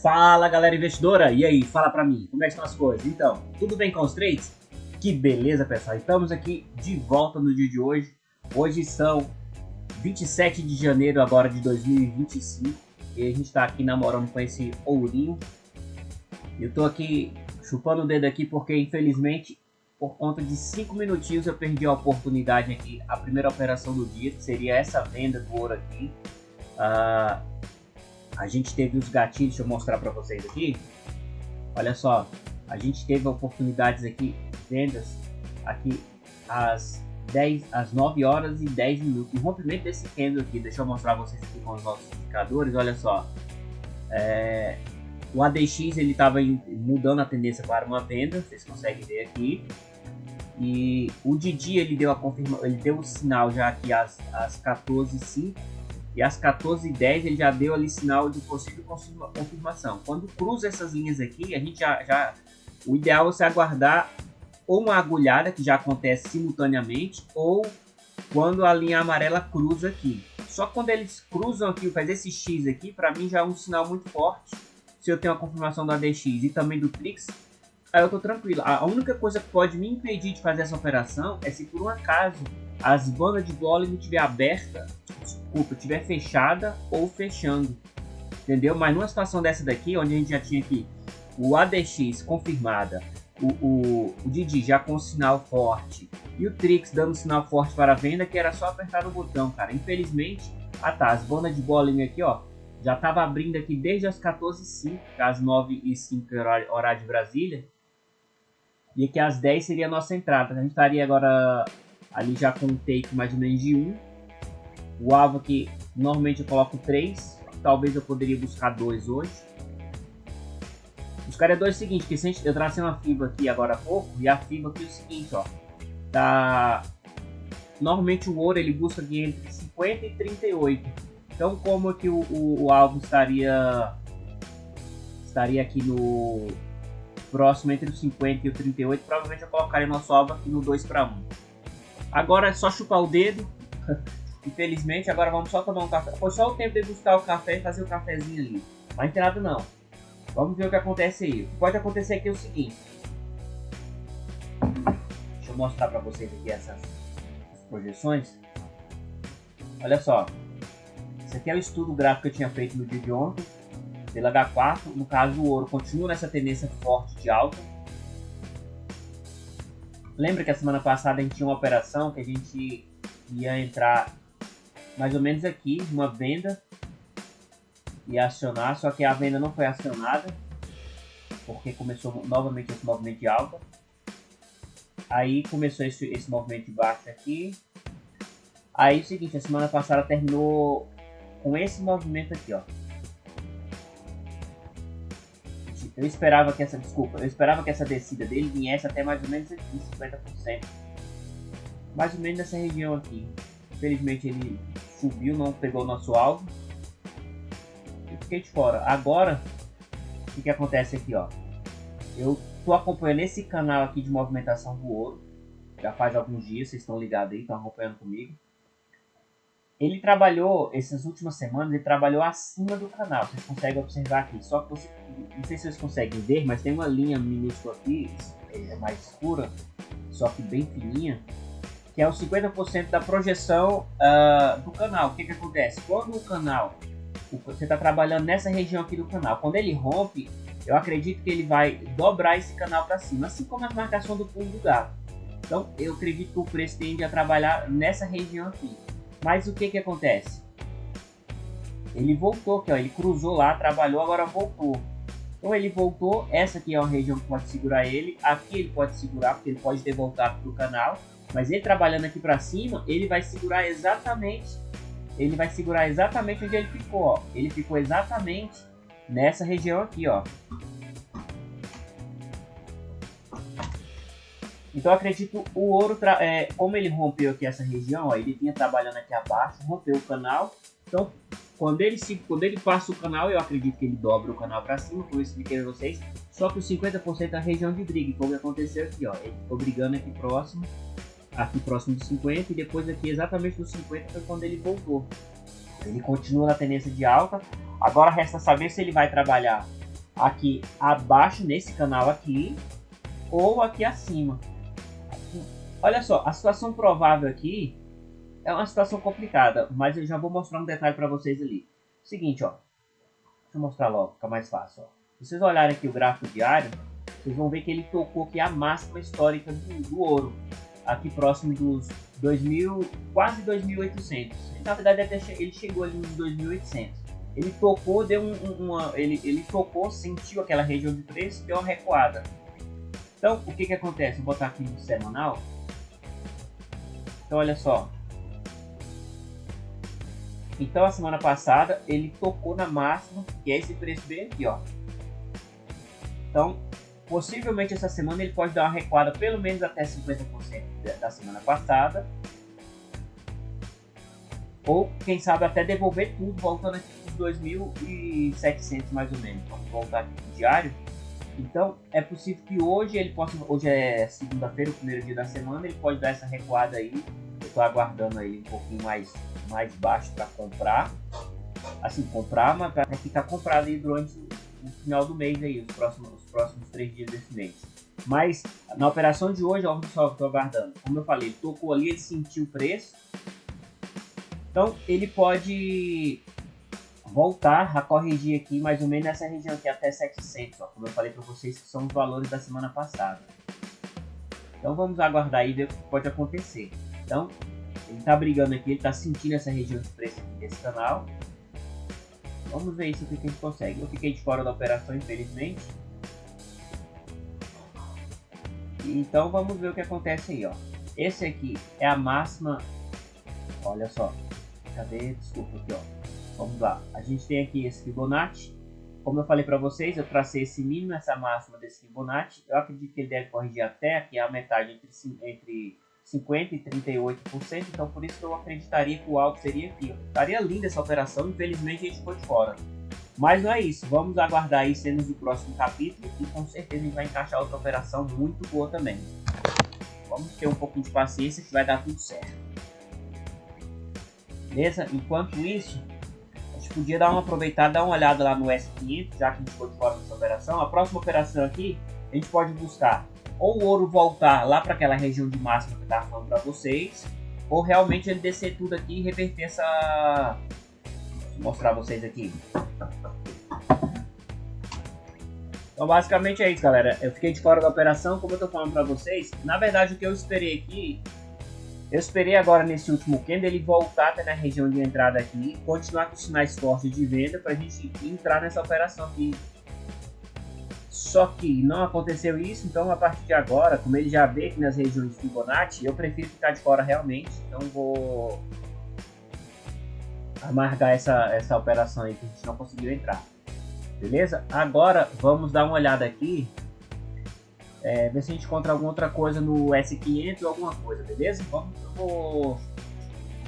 Fala, galera investidora, e aí, fala pra mim, como é que estão as coisas? Então, tudo bem com os trades? Que beleza, pessoal, estamos aqui de volta no dia de hoje. Hoje são 27 de janeiro agora de 2025 e a gente tá aqui namorando com esse ourinho. Eu tô aqui chupando o dedo aqui porque, infelizmente, por conta de 5 minutinhos eu perdi a oportunidade aqui, a primeira operação do dia, que seria essa venda do ouro aqui. A gente teve os gatilhos, deixa eu mostrar para vocês aqui. Olha só, a gente teve oportunidades aqui, vendas aqui às 9 horas e 10 minutos. O rompimento desse candle aqui, deixa eu mostrar para vocês aqui com os nossos indicadores. Olha só, o ADX ele estava mudando a tendência para uma venda, vocês conseguem ver aqui. E o Didi ele deu o sinal já aqui às 14h05. E às 14h10 ele já deu ali sinal de possível confirmação. Quando cruza essas linhas aqui, a gente o ideal é você aguardar ou uma agulhada, que já acontece simultaneamente, ou quando a linha amarela cruza aqui. Só quando eles cruzam aqui, faz esse X aqui, para mim já é um sinal muito forte. Se eu tenho a confirmação do ADX e também do Trix, aí eu tô tranquilo. A única coisa que pode me impedir de fazer essa operação é se por um acaso as bandas de Bollinger estiver aberta, estiver fechada ou fechando, entendeu? Mas numa situação dessa daqui, onde a gente já tinha aqui o ADX confirmada, o Didi já com sinal forte e o Trix dando sinal forte para a venda, que era só apertar o botão, cara. Infelizmente, as bandas de Bollinger aqui, ó, já tava abrindo aqui desde as 14h05, às 9h05 horário de Brasília, e aqui às 10 seria a nossa entrada. A gente estaria agora ali já com um take mais ou menos de 1. O alvo aqui, normalmente eu coloco 3. Talvez eu poderia buscar 2 hoje. Os caras é o seguinte, que se eu tracei uma FIBA aqui agora há pouco, e a FIBA aqui é o seguinte, ó. Normalmente o ouro ele busca aqui entre 50 e 38. Então como que o alvo estaria aqui no próximo entre os 50 e o 38, provavelmente eu colocaria nosso alvo aqui no 2-1. Agora é só chupar o dedo. Infelizmente, agora vamos só tomar um café. Foi só o tempo de buscar o café e fazer o cafezinho ali. Mas não tem nada não. Vamos ver o que acontece aí. O que pode acontecer aqui é o seguinte. Deixa eu mostrar para vocês aqui essas projeções. Olha só. Esse aqui é o estudo gráfico que eu tinha feito no dia de ontem. Pela H4. No caso, o ouro continua nessa tendência forte de alta. Lembra que a semana passada a gente tinha uma operação que a gente ia entrar mais ou menos aqui, uma venda, e acionar, só que a venda não foi acionada, porque começou novamente esse movimento de alta. Aí começou esse movimento de baixa aqui. Aí é o seguinte, a semana passada terminou com esse movimento aqui, ó. Eu esperava que essa descida dele viesse até mais ou menos aqui, 50%. Mais ou menos nessa região aqui. Infelizmente ele subiu, não pegou o nosso alvo. E fiquei de fora. Agora, o que acontece aqui, ó. Eu tô acompanhando esse canal aqui de movimentação do ouro. Já faz alguns dias, vocês estão ligados aí, estão acompanhando comigo. Ele trabalhou, essas últimas semanas, ele trabalhou acima do canal. Vocês conseguem observar aqui. Só que não sei se vocês conseguem ver, mas tem uma linha minúscula aqui, é mais escura, só que bem fininha, que é os 50% da projeção do canal. O que acontece? Quando o canal, você está trabalhando nessa região aqui do canal, quando ele rompe, eu acredito que ele vai dobrar esse canal para cima, assim como a marcação do pulo do gato. Então, eu acredito que o preço tende a trabalhar nessa região aqui. Mas o que acontece? Ele voltou aqui, ó, ele cruzou lá, trabalhou, agora voltou. Então ele voltou, essa aqui é uma região que pode segurar ele, aqui ele pode segurar, porque ele pode ter voltado para o canal. Mas ele trabalhando aqui para cima, ele vai segurar exatamente onde ele ficou, ó. Ele ficou exatamente nessa região aqui, ó. Então eu acredito o ouro, como ele rompeu aqui essa região, ó, ele vinha trabalhando aqui abaixo, rompeu o canal. Então quando ele passa o canal, eu acredito que ele dobra o canal para cima, como eu expliquei a vocês. Só que os 50% é a região de briga, como aconteceu aqui, ó. Ele ficou brigando aqui próximo dos 50, e depois aqui exatamente dos 50 foi quando ele voltou. Ele continua na tendência de alta. Agora resta saber se ele vai trabalhar aqui abaixo, nesse canal aqui, ou aqui acima. Olha só, a situação provável aqui é uma situação complicada, mas eu já vou mostrar um detalhe para vocês ali. Seguinte, ó. Deixa eu mostrar logo, fica mais fácil, ó. Se vocês olharem aqui o gráfico diário, vocês vão ver que ele tocou aqui a máxima histórica do ouro, aqui próximo dos 2000, quase 2.800. Na verdade, ele chegou ali nos 2.800. Ele tocou, deu ele tocou, sentiu aquela região de preço, deu uma recuada. Então, o que acontece? Vou botar aqui no semanal. Então, olha só. Então, a semana passada, ele tocou na máxima, que é esse preço bem aqui, ó. Então, possivelmente essa semana ele pode dar uma recuada pelo menos até 50% da semana passada. Ou, quem sabe, até devolver tudo, voltando aqui para os 2.700 mais ou menos. Vamos voltar aqui no diário. Então, é possível que hoje ele possa... Hoje é segunda-feira, o primeiro dia da semana, ele pode dar essa recuada aí. Eu estou aguardando aí um pouquinho mais baixo para comprar. Assim, comprar, mas para ficar comprado aí durante o final do mês aí, os próximos 3 dias desse mês. Mas, na operação de hoje, olha só que eu estou aguardando. Como eu falei, ele tocou ali, ele sentiu o preço. Então, ele pode voltar a corrigir aqui mais ou menos nessa região aqui até 700, ó, como eu falei para vocês, que são os valores da semana passada. Então vamos aguardar aí e ver o que pode acontecer. Então ele está brigando aqui, ele está sentindo essa região de preço aqui desse canal. Vamos ver isso, o que a gente consegue. Eu fiquei de fora da operação, infelizmente. Então vamos ver o que acontece aí, ó. Esse aqui é a máxima. Olha só. Cadê? Desculpa aqui, ó. Vamos lá, a gente tem aqui esse Fibonacci. Como eu falei para vocês, eu tracei esse mínimo, essa máxima desse Fibonacci. Eu acredito que ele deve corrigir até aqui a metade entre 50% e 38%. Então por isso que eu acreditaria que o alto seria aqui. Estaria linda essa operação, infelizmente a gente ficou de fora. Mas não é isso, vamos aguardar aí cenas do próximo capítulo e com certeza a gente vai encaixar outra operação muito boa também. Vamos ter um pouquinho de paciência que vai dar tudo certo. Beleza? Enquanto isso, a gente podia dar uma aproveitada, dar uma olhada lá no S500, já que a gente ficou de fora dessa operação. A próxima operação aqui, a gente pode buscar ou o ouro voltar lá para aquela região de máxima que eu estava falando para vocês, ou realmente ele descer tudo aqui e reverter essa... Vou mostrar para vocês aqui. Então basicamente é isso, galera. Eu fiquei de fora da operação, como eu estou falando para vocês. Na verdade, o que eu esperei aqui... Eu esperei agora nesse último candle ele voltar até na região de entrada aqui, continuar com sinais fortes de venda para a gente entrar nessa operação aqui. Só que não aconteceu isso, então a partir de agora, como ele já vê aqui nas regiões de Fibonacci, eu prefiro ficar de fora realmente. Então vou amargar essa operação aí que a gente não conseguiu entrar. Beleza? Agora vamos dar uma olhada aqui. Ver se a gente encontra alguma outra coisa no S500 ou alguma coisa, beleza? Eu vou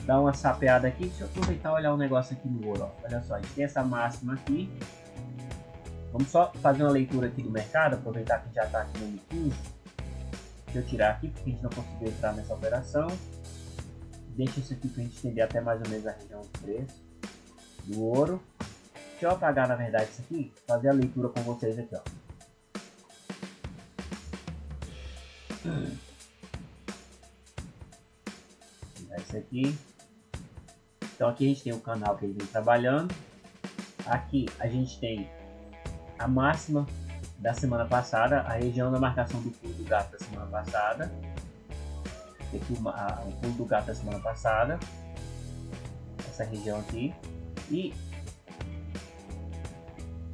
dar uma sapeada aqui. Deixa eu aproveitar e olhar um negócio aqui no ouro. Ó. Olha só, a gente tem essa máxima aqui. Vamos só fazer uma leitura aqui do mercado, aproveitar que já está aqui no 15. Deixa eu tirar aqui, porque a gente não conseguiu entrar nessa operação. Deixa isso aqui para a gente entender até mais ou menos a região de preço do ouro. Deixa eu apagar, na verdade, isso aqui, fazer a leitura com vocês aqui, ó. Esse aqui. Então aqui a gente tem o canal que ele vem trabalhando. Aqui a gente tem a máxima da semana passada, a região da marcação do pulo do gato da semana passada. Aqui o pulo do gato da semana passada. Essa região aqui.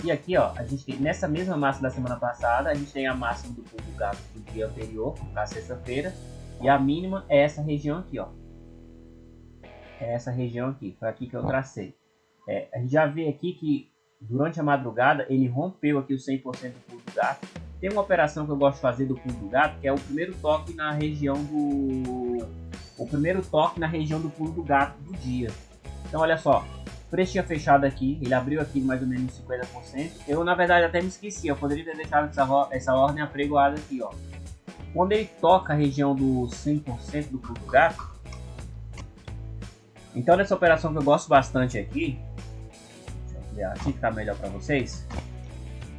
E aqui, ó, a gente tem nessa mesma máxima da semana passada, a gente tem a máxima do pulo do gato do dia anterior, na sexta-feira, e a mínima é essa região aqui, ó. É essa região aqui, foi aqui que eu tracei. A gente já vê aqui que durante a madrugada ele rompeu aqui o 100% do pulo do gato. Tem uma operação que eu gosto de fazer do pulo do gato, que é o primeiro toque na região do... O primeiro toque na região do pulo do gato do dia. Então olha só. O preço tinha fechado aqui, ele abriu aqui mais ou menos 50%. Eu na verdade até me esqueci, eu poderia ter deixado essa ordem apregoada aqui, ó. Quando ele toca a região do 100% do pulo do gato, então nessa operação que eu gosto bastante aqui, deixa eu ver, aqui ficar melhor para vocês.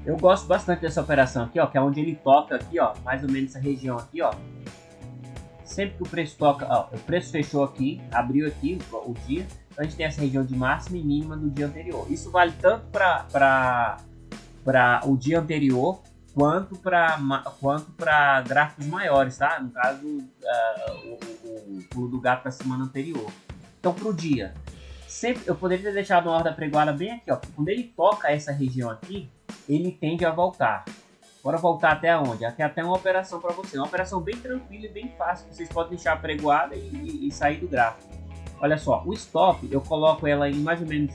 Eu gosto bastante dessa operação aqui, ó, que é onde ele toca aqui, ó, mais ou menos essa região aqui, ó. Sempre que o preço toca, ó, o preço fechou aqui, abriu aqui o dia, então a gente tem essa região de máxima e mínima do dia anterior. Isso vale tanto para o dia anterior quanto para gráficos maiores, tá? No caso, o pulo do gato da semana anterior. Então, para o dia, sempre eu poderia ter deixado uma ordem pregoada bem aqui, ó. Quando ele toca essa região aqui, ele tende a voltar. Bora voltar até onde? Aqui até uma operação para você. Uma operação bem tranquila e bem fácil. Vocês podem deixar pregoada e sair do gráfico. Olha só, o stop eu coloco ela em mais ou menos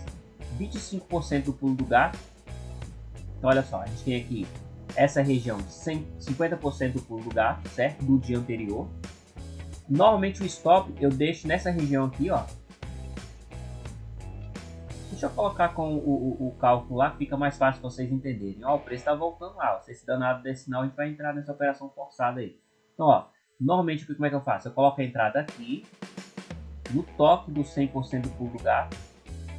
25% do pulo do gato. Então olha só, a gente tem aqui essa região 50% do pulo do gato, certo? Do dia anterior. Normalmente o stop eu deixo nessa região aqui, ó. Deixa eu colocar com o cálculo lá, que fica mais fácil vocês entenderem. Ó, o preço está voltando lá, ó. Se esse danado desse sinal, a gente vai entrar nessa operação forçada aí. Então, ó, normalmente como é que eu faço? Eu coloco a entrada aqui, no toque do 100% do pulo do gato.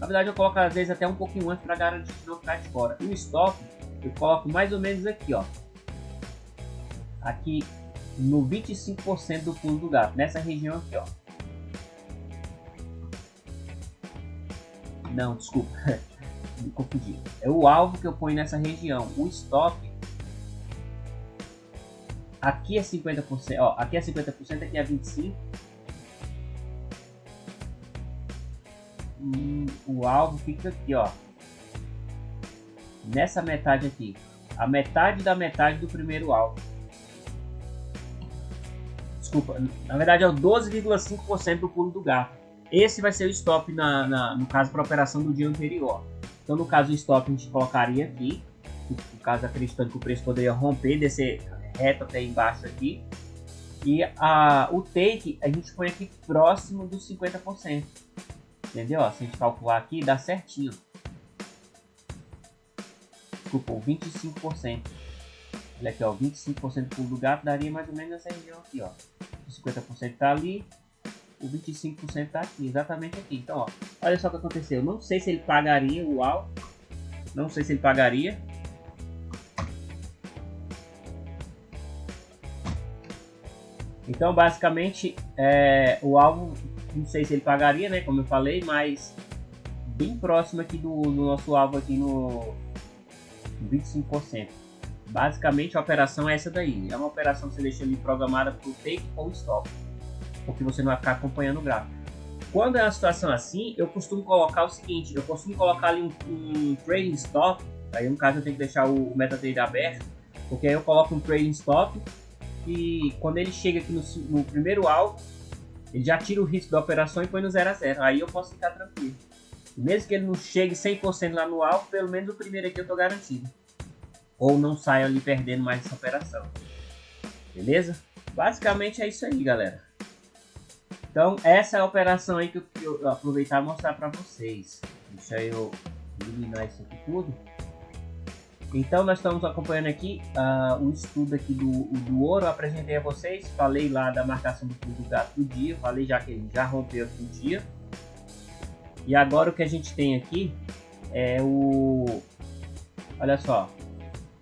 Na verdade, eu coloco às vezes até um pouquinho antes para garantir que não ficar de fora. E o stop, eu coloco mais ou menos aqui, ó. Aqui no 25% do pulo do gato, nessa região aqui, ó. Não, desculpa, me confundi. É o alvo que eu ponho nessa região. O stop, aqui é 50%, ó, aqui é 50%, aqui é 25%. O alvo fica aqui, ó. Nessa metade aqui. A metade da metade do primeiro alvo. Desculpa, na verdade é o 12,5% do pulo do gato. Esse vai ser o stop no caso para a operação do dia anterior. Então no caso o stop a gente colocaria aqui. No caso acreditando que o preço poderia romper, descer reto até embaixo aqui. E o take a gente põe aqui próximo dos 50%. Entendeu? Se a gente calcular aqui dá certinho. Desculpa, 25%. Olha aqui, ó, 25% do pulo do gato daria mais ou menos nessa região aqui, ó. O 50% está ali, o 25% está aqui, exatamente aqui. Então, ó, olha só o que aconteceu. Eu não sei se ele pagaria o alvo. Não sei se ele pagaria. Então, basicamente, o alvo, não sei se ele pagaria, né? Como eu falei, mas bem próximo aqui do nosso alvo aqui no 25%. Basicamente a operação é essa daí. É uma operação que você deixa ali programada para o take ou stop, porque você não vai ficar acompanhando o gráfico. Quando é uma situação assim, eu costumo colocar o seguinte: eu costumo colocar ali um trailing stop. Aí no caso eu tenho que deixar o MetaTrader aberto, porque aí eu coloco um trailing stop e quando ele chega aqui no primeiro alvo, ele já tira o risco da operação e põe no 0 a 0. Aí eu posso ficar tranquilo. Mesmo que ele não chegue 100% lá no alvo, pelo menos o primeiro aqui eu estou garantido. Ou não saio ali perdendo mais essa operação. Beleza? Basicamente é isso aí, galera. Então essa é a operação aí que eu aproveitar e mostrar para vocês. Deixa eu eliminar isso aqui tudo. Então nós estamos acompanhando aqui o estudo aqui do ouro. Eu apresentei a vocês, falei lá da marcação do pulo do gato do dia. Falei já que ele já rompeu aqui o dia. E agora o que a gente tem aqui é olha só.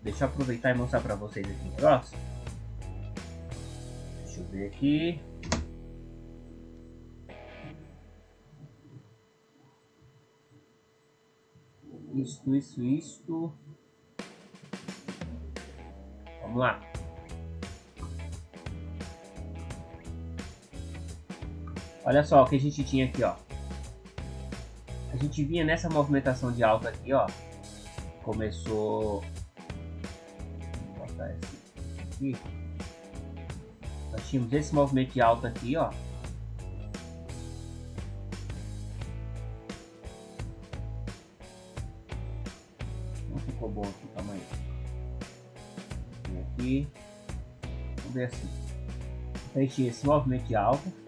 Deixa eu aproveitar e mostrar para vocês aqui o negócio. Deixa eu ver aqui. Isto. Vamos lá. Olha só o que a gente tinha aqui, ó. A gente vinha nessa movimentação de alta aqui, ó. Começou... Vou botar esse aqui. Nós tínhamos esse movimento de alta aqui, ó. Não ficou bom aqui o tamanho. E aqui. Vamos ver assim. Então a gente tinha esse movimento de alta.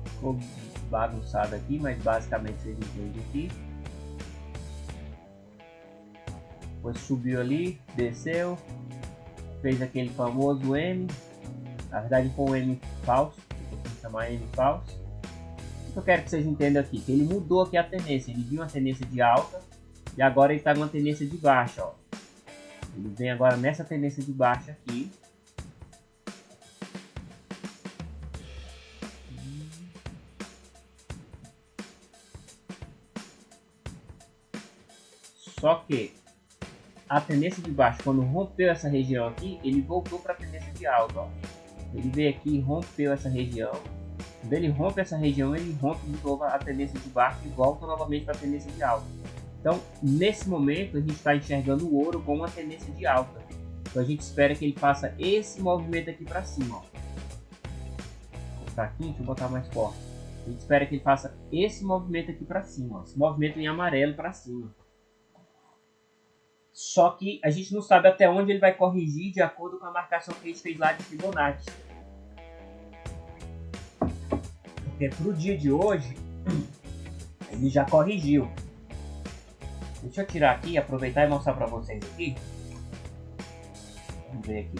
Ficou bagunçado aqui, mas basicamente vocês entendem aqui. Depois subiu ali, desceu, fez aquele famoso M. Na verdade foi um M falso, eu vou chamar M falso. O que eu quero que vocês entendam aqui, que ele mudou aqui a tendência. Ele viu uma tendência de alta, E agora ele está numa tendência de baixa, ó. Ele vem agora nessa tendência de baixa aqui. Só que a tendência de baixa, quando rompeu essa região aqui, ele voltou para a tendência de alta, ó. Ele veio aqui e rompeu essa região. Quando ele rompe essa região, ele rompe de novo a tendência de baixa e volta novamente para a tendência de alta. Então, nesse momento, a gente está enxergando o ouro com uma tendência de alta. Então, a gente espera que ele faça esse movimento aqui para cima, ó. Vou botar aqui, deixa eu botar mais forte. A gente espera que ele faça esse movimento aqui para cima, ó. Esse movimento em amarelo para cima. Só que a gente não sabe até onde ele vai corrigir de acordo com a marcação que a gente fez lá de Fibonacci. Porque para o dia de hoje, ele já corrigiu. Deixa eu tirar aqui, aproveitar e mostrar para vocês aqui. Vamos ver aqui.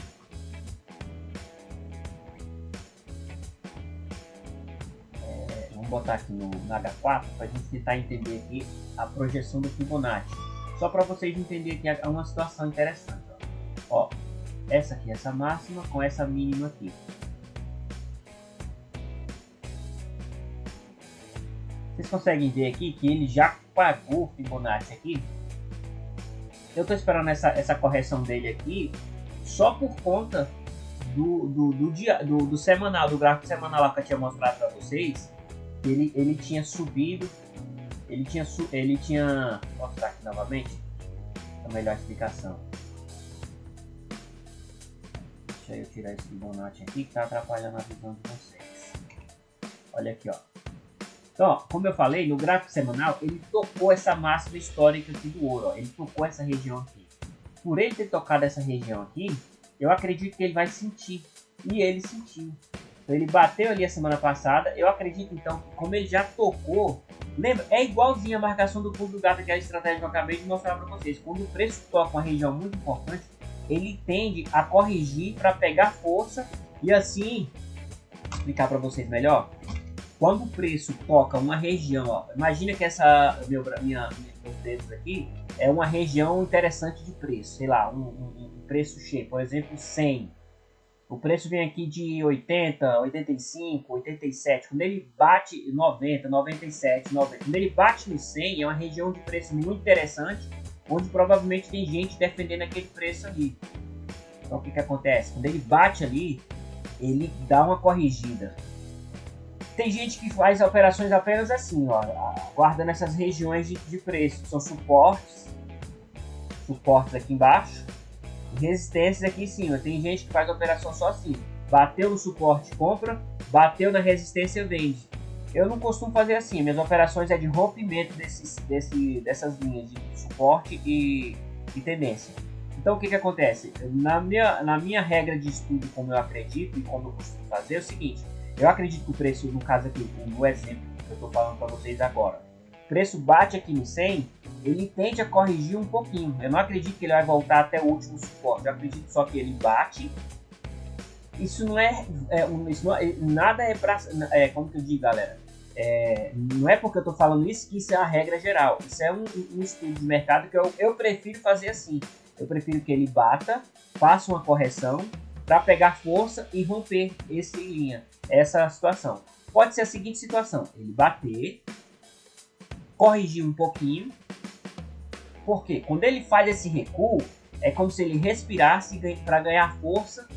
Vamos botar aqui no H4 para a gente tentar entender aqui a projeção do Fibonacci. Só para vocês entenderem que é uma situação interessante. Ó, essa aqui é essa máxima com essa mínima aqui. Vocês conseguem ver aqui que ele já pagou o Fibonacci aqui. Eu estou esperando essa correção dele aqui só por conta do semanal, do gráfico semanal que eu tinha mostrado para vocês. Ele tinha subido. Ele tinha... Vou mostrar aqui novamente a melhor explicação. Deixa eu tirar esse Fibonacci aqui que está atrapalhando a visão de vocês. Olha aqui, ó. Então, ó, como eu falei, no gráfico semanal ele tocou essa máxima histórica aqui do ouro, ó. Ele tocou essa região aqui. Por ele ter tocado essa região aqui, eu acredito que ele vai sentir. E ele sentiu. Então, ele bateu ali a semana passada. Eu acredito então que como ele já tocou, lembra, é igualzinho a marcação do pulo do gato, que é a estratégia que eu acabei de mostrar para vocês. Quando o preço toca uma região muito importante, ele tende a corrigir para pegar força e assim, vou explicar para vocês melhor. Quando o preço toca uma região, ó, imagina que essa meus dedos aqui é uma região interessante de preço, sei lá, um preço cheio, por exemplo, 100. O preço vem aqui de 80, 85, 87. Quando ele bate 90, 97, 90. Quando ele bate no 100, é uma região de preço muito interessante, onde provavelmente tem gente defendendo aquele preço ali. Então o que acontece? Quando ele bate ali, ele dá uma corrigida. Tem gente que faz operações apenas assim, ó, guardando essas regiões de preço. São suportes aqui embaixo. Resistências aqui em cima. Tem gente que faz a operação só assim. Bateu no suporte, compra. Bateu na resistência, vende. Eu não costumo fazer assim. Minhas operações é de rompimento dessas linhas de suporte e tendência. Então o que acontece? Na minha regra de estudo, como eu acredito e como eu costumo fazer, é o seguinte. Eu acredito que o preço, no caso aqui, no exemplo que eu estou falando para vocês agora, o preço bate aqui no 100, ele tende a corrigir um pouquinho. Eu não acredito que ele vai voltar até o último suporte. Eu acredito só que ele bate. Isso não é nada é para... como que eu digo, galera? Não é porque eu estou falando isso que isso é a regra geral. Isso é um estudo de mercado que eu prefiro fazer assim. Eu prefiro que ele bata, faça uma correção para pegar força e romper essa situação. Pode ser a seguinte situação: ele bater, corrigir um pouquinho, porque quando ele faz esse recuo, é como se ele respirasse para ganhar força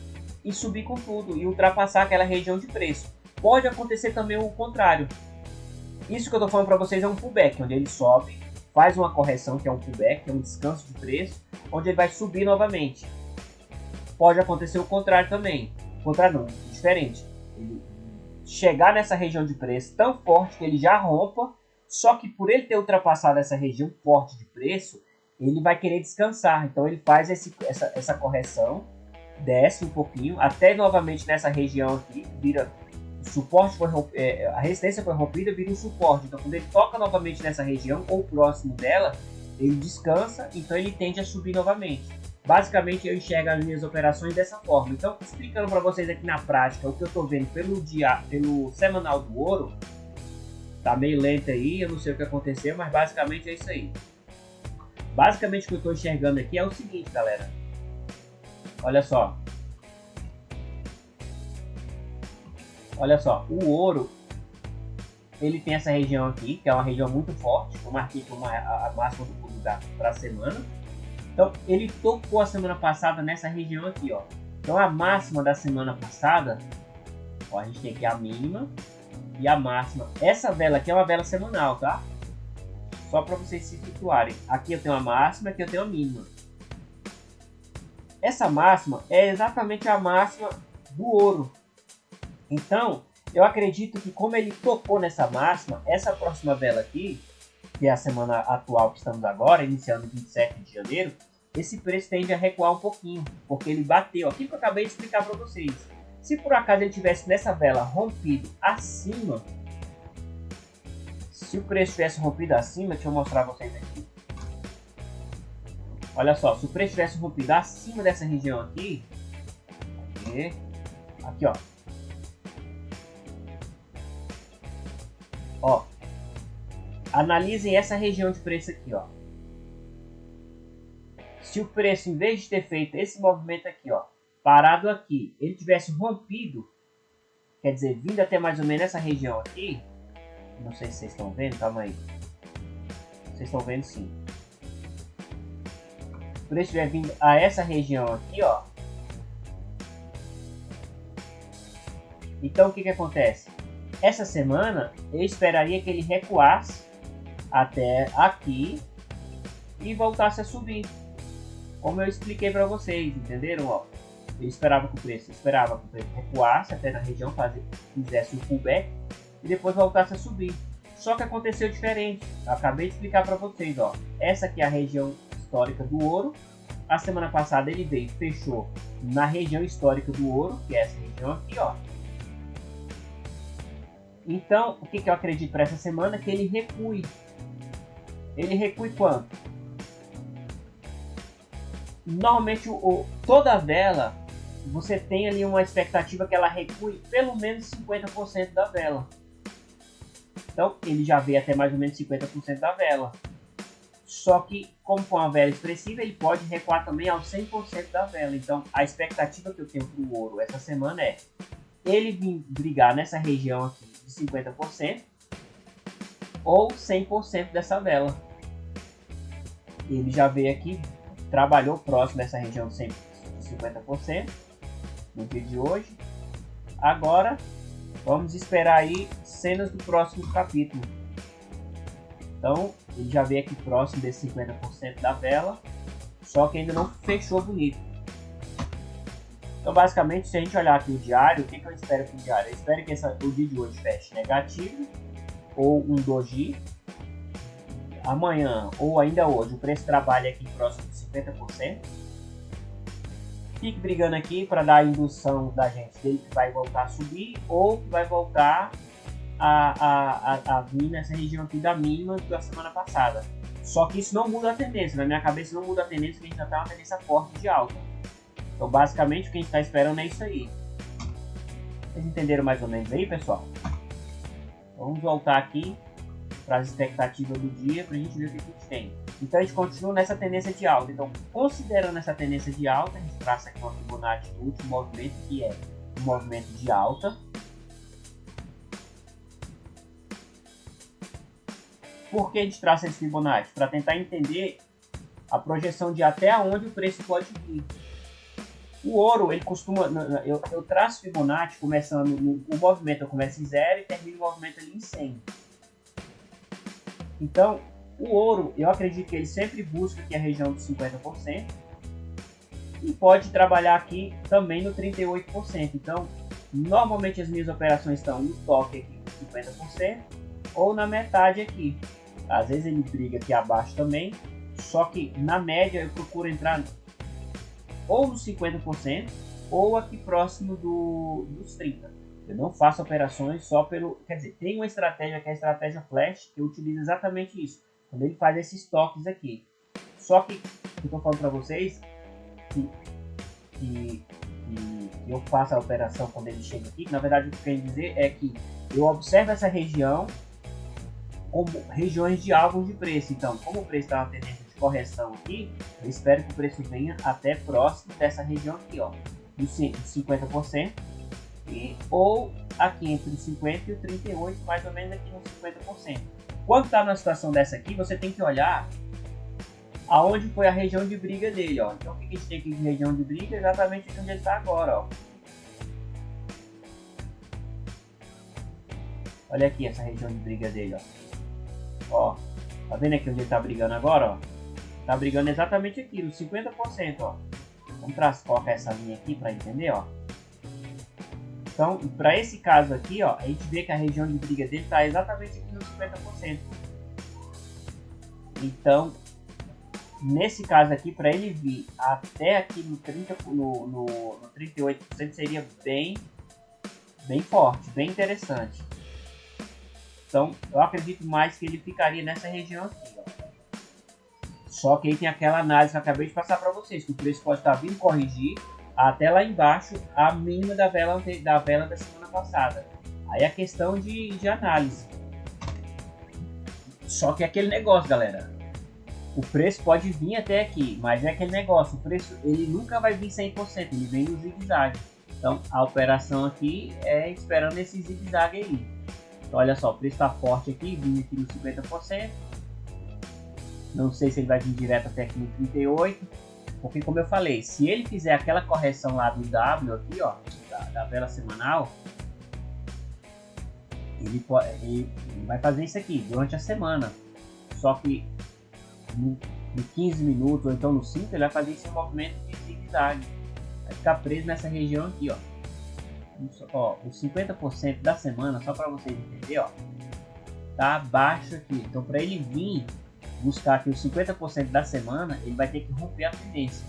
e subir com tudo e ultrapassar aquela região de preço. Pode acontecer também o contrário. Isso que eu estou falando para vocês é um pullback, onde ele sobe, faz uma correção, que é um pullback, que é um descanso de preço, onde ele vai subir novamente. Pode acontecer o contrário também. O contrário não, diferente. Ele chegar nessa região de preço tão forte que ele já rompa, só que por ele ter ultrapassado essa região forte de preço, ele vai querer descansar. Então ele faz essa correção, desce um pouquinho, até novamente nessa região aqui, vira o suporte, a resistência foi rompida, vira um suporte. Então quando ele toca novamente nessa região ou próximo dela, ele descansa, então ele tende a subir novamente. Basicamente eu enxergo as minhas operações dessa forma. Então, explicando para vocês aqui na prática o que eu estou vendo pelo semanal do ouro, tá meio lento aí, eu não sei o que aconteceu, mas basicamente é isso aí. Basicamente o que eu estou enxergando aqui é o seguinte, galera. Olha só. Olha só, o ouro, ele tem essa região aqui, que é uma região muito forte. Eu marquei como a máxima do pulo para a semana. Então, ele tocou a semana passada nessa região aqui, ó. Então, a máxima da semana passada, ó, a gente tem aqui a mínima e a máxima. Essa vela aqui é uma vela semanal, tá? Só para vocês se situarem. Aqui eu tenho a máxima, aqui eu tenho a mínima. Essa máxima é exatamente a máxima do ouro. Então, eu acredito que como ele tocou nessa máxima, essa próxima vela aqui, que é a semana atual que estamos agora, iniciando 27 de janeiro, esse preço tende a recuar um pouquinho, porque ele bateu, aqui que eu acabei de explicar para vocês. Se por acaso ele tivesse nessa vela rompido acima, se o preço tivesse rompido acima, deixa eu mostrar para vocês aqui. Olha só, se o preço tivesse rompido acima dessa região aqui, aqui ó, ó, analisem essa região de preço aqui, ó. Se o preço, em vez de ter feito esse movimento aqui, ó, parado aqui, ele tivesse rompido, quer dizer, vindo até mais ou menos essa região aqui, não sei se vocês estão vendo, calma aí. Vocês estão vendo sim. Se o preço estiver vindo a essa região aqui, ó. Então o que acontece? Essa semana eu esperaria que ele recuasse até aqui e voltasse a subir. Como eu expliquei para vocês, entenderam? Ó, eu esperava que o preço recuasse até na região, fizesse um pullback e depois voltasse a subir. Só que aconteceu diferente. Eu acabei de explicar para vocês, ó. Essa aqui é a região histórica do ouro. A semana passada ele veio, fechou na região histórica do ouro, que é essa região aqui, ó. Então, o que eu acredito para essa semana? Que ele recue. Ele recue quanto? Normalmente, toda vela, você tem ali uma expectativa que ela recue pelo menos 50% da vela. Então, ele já veio até mais ou menos 50% da vela. Só que, como for uma vela expressiva, ele pode recuar também aos 100% da vela. Então, a expectativa que eu tenho para o ouro essa semana é ele vir brigar nessa região aqui de 50% ou 100% dessa vela. Ele já veio aqui, trabalhou próximo dessa região de 50% no dia de hoje. Agora vamos esperar aí cenas do próximo capítulo. Então ele já veio aqui próximo desse 50% da vela, só que ainda não fechou bonito. Então basicamente, se a gente olhar aqui o diário, o que eu espero para o diário? Eu espero que o dia de hoje feche negativo ou um doji. Amanhã ou ainda hoje o preço trabalha aqui próximo de 50%. Fique brigando aqui para dar a indução da gente dele que vai voltar a subir ou que vai voltar a vir nessa região aqui da mínima da semana passada. Só que isso não muda a tendência, na minha cabeça não muda a tendência, porque a gente já está uma tendência forte de alta. Então basicamente o que a gente está esperando é isso aí. Vocês entenderam mais ou menos aí, pessoal? Vamos voltar aqui para as expectativas do dia para a gente ver o que a gente tem. Então a gente continua nessa tendência de alta. Então, considerando essa tendência de alta, a gente traça aqui uma Fibonacci do último movimento, que é um movimento de alta. Por que a gente traça esse Fibonacci? Para tentar entender a projeção de até onde o preço pode ir. O ouro, ele costuma... Eu traço Fibonacci começando o movimento, eu começo em 0 e termino o movimento ali em 100. Então, o ouro, eu acredito que ele sempre busca aqui a região dos 50% e pode trabalhar aqui também no 38%. Então, normalmente as minhas operações estão no toque aqui com 50% ou na metade aqui. Às vezes ele briga aqui abaixo também, só que na média eu procuro entrar ou nos 50% ou aqui próximo dos 30%. Eu não faço operações só pelo... Quer dizer, tem uma estratégia que é a estratégia flash, que eu utilizo exatamente isso. Quando ele faz esses toques aqui. Só que eu estou falando para vocês que eu faço a operação quando ele chega aqui. Na verdade, o que eu quero dizer é que eu observo essa região como regiões de alvos de preço. Então, como o preço está na tendência de correção aqui, eu espero que o preço venha até próximo dessa região aqui, ó, dos 50%, ou aqui entre os 50 e o 38, mais ou menos aqui nos 50%. Quando está numa situação dessa aqui, você tem que olhar aonde foi a região de briga dele, ó. Então o que a gente tem aqui de região de briga? Exatamente onde ele está agora, ó. Olha aqui essa região de briga dele, ó. Ó, tá vendo aqui onde ele tá brigando agora, ó? Tá brigando exatamente aqui, nos 50%, ó. Vamos colocar essa linha aqui para entender, ó. Então, para esse caso aqui, ó, a gente vê que a região de briga dele tá exatamente aqui nos 50%. Então, nesse caso aqui, para ele vir até aqui no 38% seria bem forte, bem interessante. Então, eu acredito mais que ele ficaria nessa região aqui, ó. Só que aí tem aquela análise que eu acabei de passar para vocês, que o preço pode estar vindo corrigir até lá embaixo a mínima da vela da semana passada. Aí é questão de análise. Só que é aquele negócio, galera. O preço pode vir até aqui, mas é aquele negócio. O preço ele nunca vai vir 100%, ele vem no zigue-zague. Então, a operação aqui é esperando esse zigue-zague aí. Então, olha só, o preço está forte aqui, vindo aqui no 50%. Não sei se ele vai vir direto até aqui no 38%. Porque, como eu falei, se ele fizer aquela correção lá do W aqui, ó, da vela semanal, ele vai fazer isso aqui durante a semana. Só que no 15 minutos ou então no 5, ele vai fazer esse movimento de zigue-zague. Vai ficar preso nessa região aqui, ó. Os 50% da semana, só para vocês entenderem, ó, tá abaixo aqui. Então, para ele vir buscar aqui os 50% da semana, ele vai ter que romper a tendência.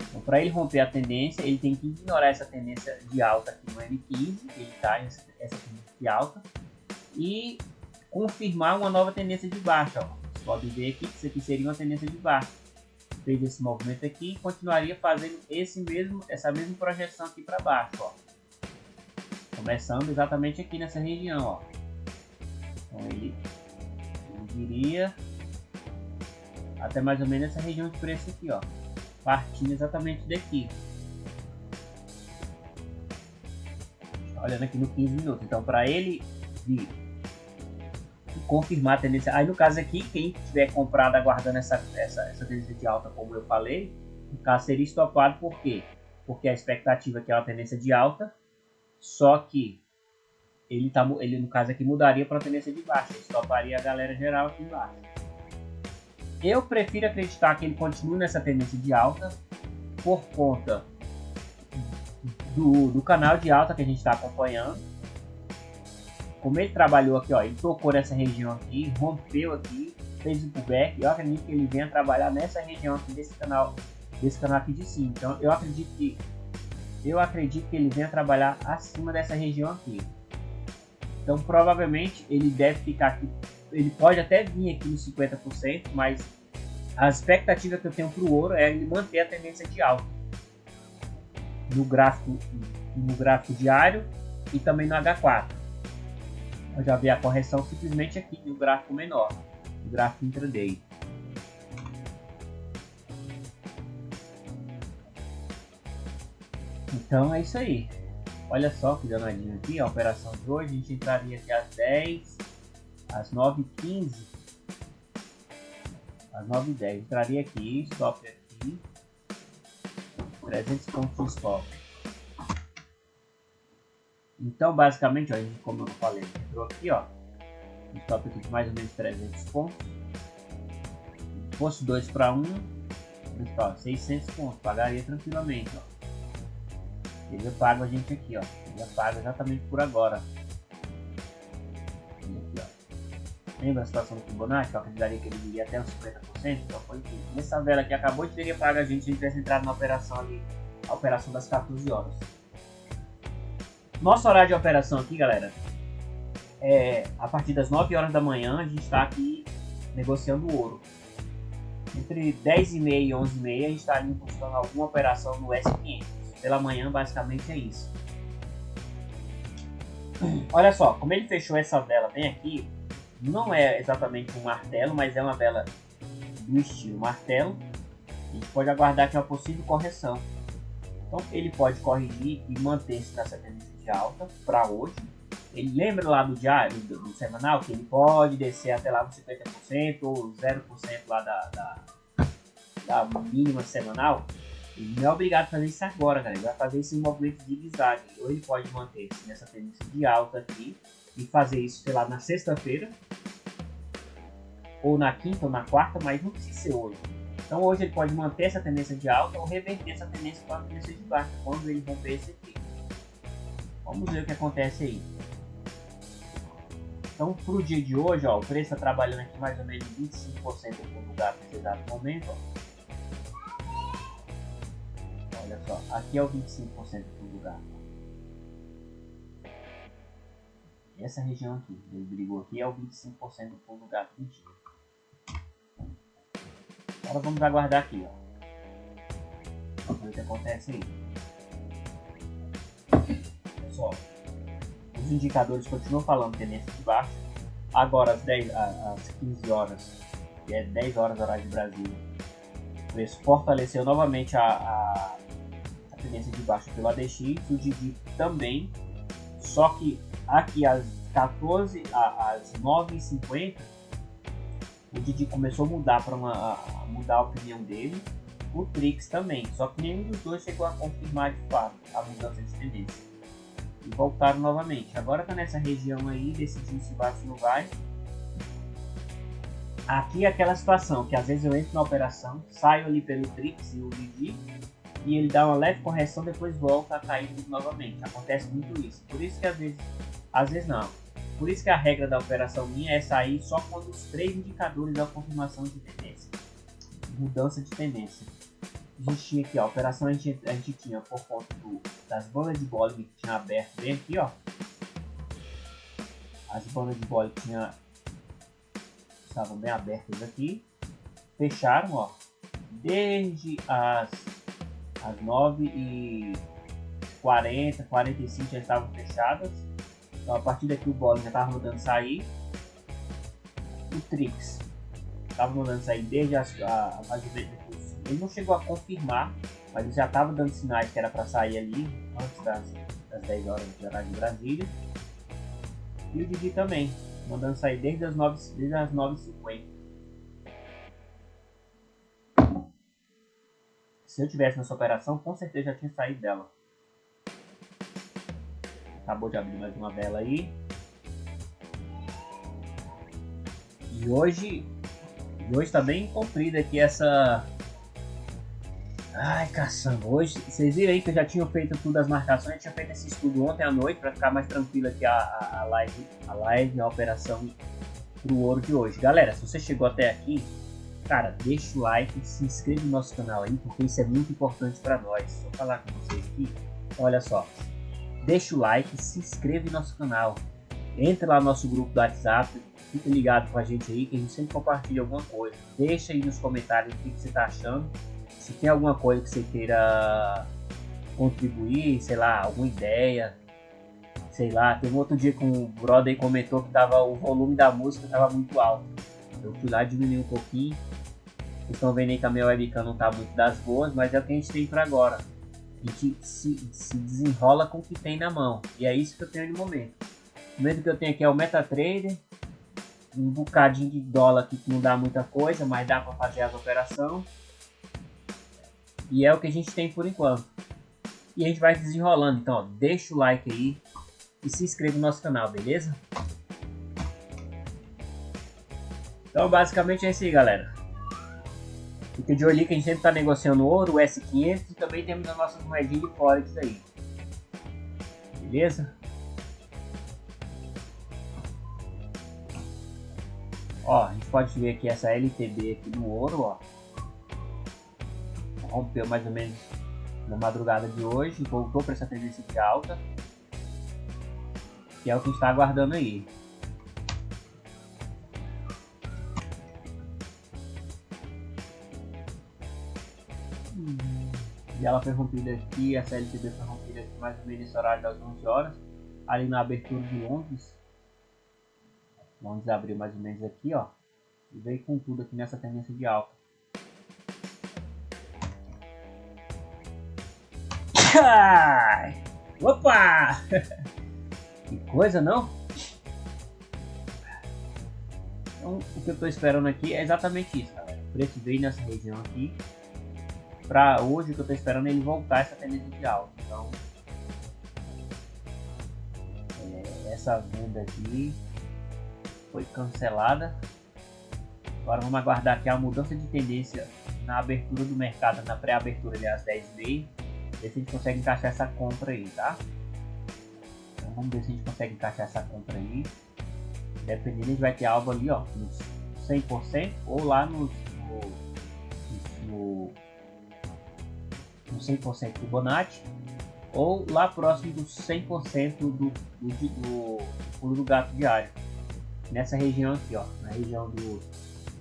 Então, para ele romper a tendência, ele tem que ignorar essa tendência de alta aqui no M15, ele está essa tendência de alta, e confirmar uma nova tendência de baixa. Ó. Você pode ver aqui que isso aqui seria uma tendência de baixa. Fez esse movimento aqui e continuaria fazendo essa mesma projeção aqui para baixo. Ó. Começando exatamente aqui nessa região. Ó. Então ele iria até mais ou menos essa região de preço aqui, ó, partindo exatamente daqui, olhando aqui no 15 minutos. Então, para ele vir confirmar a tendência, aí no caso aqui, quem tiver comprado aguardando essa tendência de alta, como eu falei, no caso seria estopado. Por quê? Porque a expectativa aqui é uma tendência de alta, só que ele no caso aqui mudaria para a tendência de baixa, estoparia a galera geral aqui embaixo. Eu prefiro acreditar que ele continue nessa tendência de alta por conta do canal de alta que a gente está acompanhando. Como ele trabalhou aqui, ó, ele tocou nessa região aqui, rompeu aqui, fez o pullback. Eu acredito que ele venha trabalhar nessa região aqui desse canal aqui de cima. Então eu acredito que ele venha trabalhar acima dessa região aqui. Então provavelmente ele deve ficar aqui, ele pode até vir aqui nos 50%, mas a expectativa que eu tenho para o ouro é ele manter a tendência de alta no gráfico diário e também no H4. Eu já vi a correção simplesmente aqui no gráfico menor, no gráfico intraday. Então é isso aí. Olha só que danadinho aqui, a operação de hoje. A gente entraria aqui às 10, às 9h15, às 9h10. Entraria aqui, stop aqui, 300 pontos de stop. Então, basicamente, ó, como eu falei, entrou aqui, ó, stop aqui de mais ou menos 300 pontos. Se fosse 2 para 1, 600 pontos, pagaria tranquilamente, ó. Ele já paga a gente aqui, ó. Ele já paga exatamente por agora. Aqui, ó. Lembra a situação do Fibonacci? Eu acreditaria que ele iria até os 50%. Então foi aqui. Nessa vela aqui acabou de teria pago a gente se a gente tivesse entrado na operação ali. A operação das 14 horas. Nosso horário de operação aqui, galera, é a partir das 9 horas da manhã. A gente está aqui negociando o ouro. Entre 10h30 e 11h30 a gente está ali buscando alguma operação no S500. Pela manhã, basicamente é isso. Olha só, como ele fechou essa vela bem aqui, não é exatamente um martelo, mas é uma vela do estilo martelo. A gente pode aguardar que é uma possível correção. Então ele pode corrigir e manter-se nessa tendência de alta para hoje. Ele lembra lá do diário, do semanal, que ele pode descer até lá nos 50% ou 0% lá da mínima semanal. Ele não é obrigado a fazer isso agora, galera. Ele vai fazer esse movimento de zigue-zague. Ou ele pode manter-se nessa tendência de alta aqui e fazer isso, sei lá, na sexta-feira, ou na quinta ou na quarta, mas não precisa ser hoje. Então hoje ele pode manter essa tendência de alta ou reverter essa tendência para a tendência de baixa, quando ele romper esse aqui. Vamos ver o que acontece aí. Então para o dia de hoje, ó, o preço está trabalhando aqui mais ou menos 25% por lugar nesse exato momento. Ó. Olha só, aqui é o 25% por lugar. Essa região aqui, ele brigou aqui, é o 25% por lugar do dia. Agora vamos aguardar aqui, ó. Vamos ver o que acontece aí. Pessoal, os indicadores continuam falando tendência de baixa. Agora às 15 horas, que é 10 horas horário de Brasília, o preço fortaleceu novamente a tendência de baixa pelo ADX, o DD também, só que aqui às 9h50 o Didi começou a mudar mudar a opinião dele, o Trix também, só que nenhum dos dois chegou a confirmar de fato a mudança de tendência e voltaram novamente. Agora está nessa região aí, decidindo se vai ou se não vai. Aqui é aquela situação que às vezes eu entro na operação, saio ali pelo Trix e o Didi e ele dá uma leve correção, depois volta a cair novamente. Acontece muito isso. Por isso que às vezes não. Por isso que a regra da operação minha é sair só quando os 3 indicadores da confirmação de tendência. Mudança de tendência. A gente tinha aqui, ó, a operação a gente tinha por conta das bandas de Bollinger que tinha aberto bem aqui, ó. As bandas de Bollinger estavam bem abertas aqui. Fecharam, ó. Desde as 9h40, 45 já estavam fechadas. Então, a partir daqui o Bollinger já estava mandando sair. O Trix estava mandando sair desde ele não chegou a confirmar, mas ele já estava dando sinais que era para sair ali antes das 10 horas de horário de Brasília. E o Didi também, mandando sair desde as 9h50. Se eu tivesse nessa operação, com certeza já tinha saído dela. Acabou de abrir mais uma vela aí. E hoje está bem comprida aqui essa... Ai, caçamba. Hoje, vocês viram aí que eu já tinha feito tudo as marcações. Eu tinha feito esse estudo ontem à noite para ficar mais tranquilo aqui a live, a operação pro ouro de hoje. Galera, se você chegou até aqui, cara, deixa o like, se inscreva no nosso canal aí, porque isso é muito importante para nós. Vou falar com vocês aqui. Olha só. Deixa o like, se inscreva no nosso canal. Entre lá no nosso grupo do WhatsApp. Fique ligado com a gente aí, que a gente sempre compartilha alguma coisa. Deixa aí nos comentários o que você está achando. Se tem alguma coisa que você queira contribuir, sei lá, alguma ideia. Sei lá, teve um outro dia que um brother comentou que o volume da música estava muito alto. Eu fui lá diminuir um pouquinho. Vocês estão vendo aí que a minha webcam não está muito das boas, mas é o que a gente tem por agora. A gente se desenrola com o que tem na mão. E é isso que eu tenho no momento. O momento que eu tenho aqui é o MetaTrader. Um bocadinho de dólar aqui que não dá muita coisa, mas dá para fazer as operações. E é o que a gente tem por enquanto. E a gente vai desenrolando. Então, ó, deixa o like aí e se inscreva no nosso canal, beleza? Então, basicamente é isso aí, galera. Fica de olho aí que a gente sempre está negociando ouro, o S500 e também temos as nossas moedinhas de Forex aí. Beleza? Ó, a gente pode ver aqui essa LTB aqui no ouro, ó. Rompeu mais ou menos na madrugada de hoje, voltou para essa tendência de alta. Que é o que a gente está aguardando aí. E ela foi rompida aqui, essa LTB foi rompida aqui mais ou menos nesse horário das 11 horas, ali na abertura de Londres. Vamos abrir mais ou menos aqui, ó. E veio com tudo aqui nessa tendência de alta. Opa! Que coisa, não? Então, o que eu estou esperando aqui é exatamente isso, galera. O preço veio nessa região aqui. Para hoje, o que eu estou esperando é ele voltar essa tendência de alta. Então, essa venda aqui foi cancelada. Agora vamos aguardar aqui a mudança de tendência na abertura do mercado, na pré-abertura ali às 10h30. Ver se a gente consegue encaixar essa compra aí, tá? Então vamos ver se a gente consegue encaixar essa compra aí. Dependendo, a gente vai ter algo ali, ó, nos 100% ou lá no 100% do Bonatti, ou lá próximo dos 100% do pulo do gato diário. Nessa região aqui, ó, na região do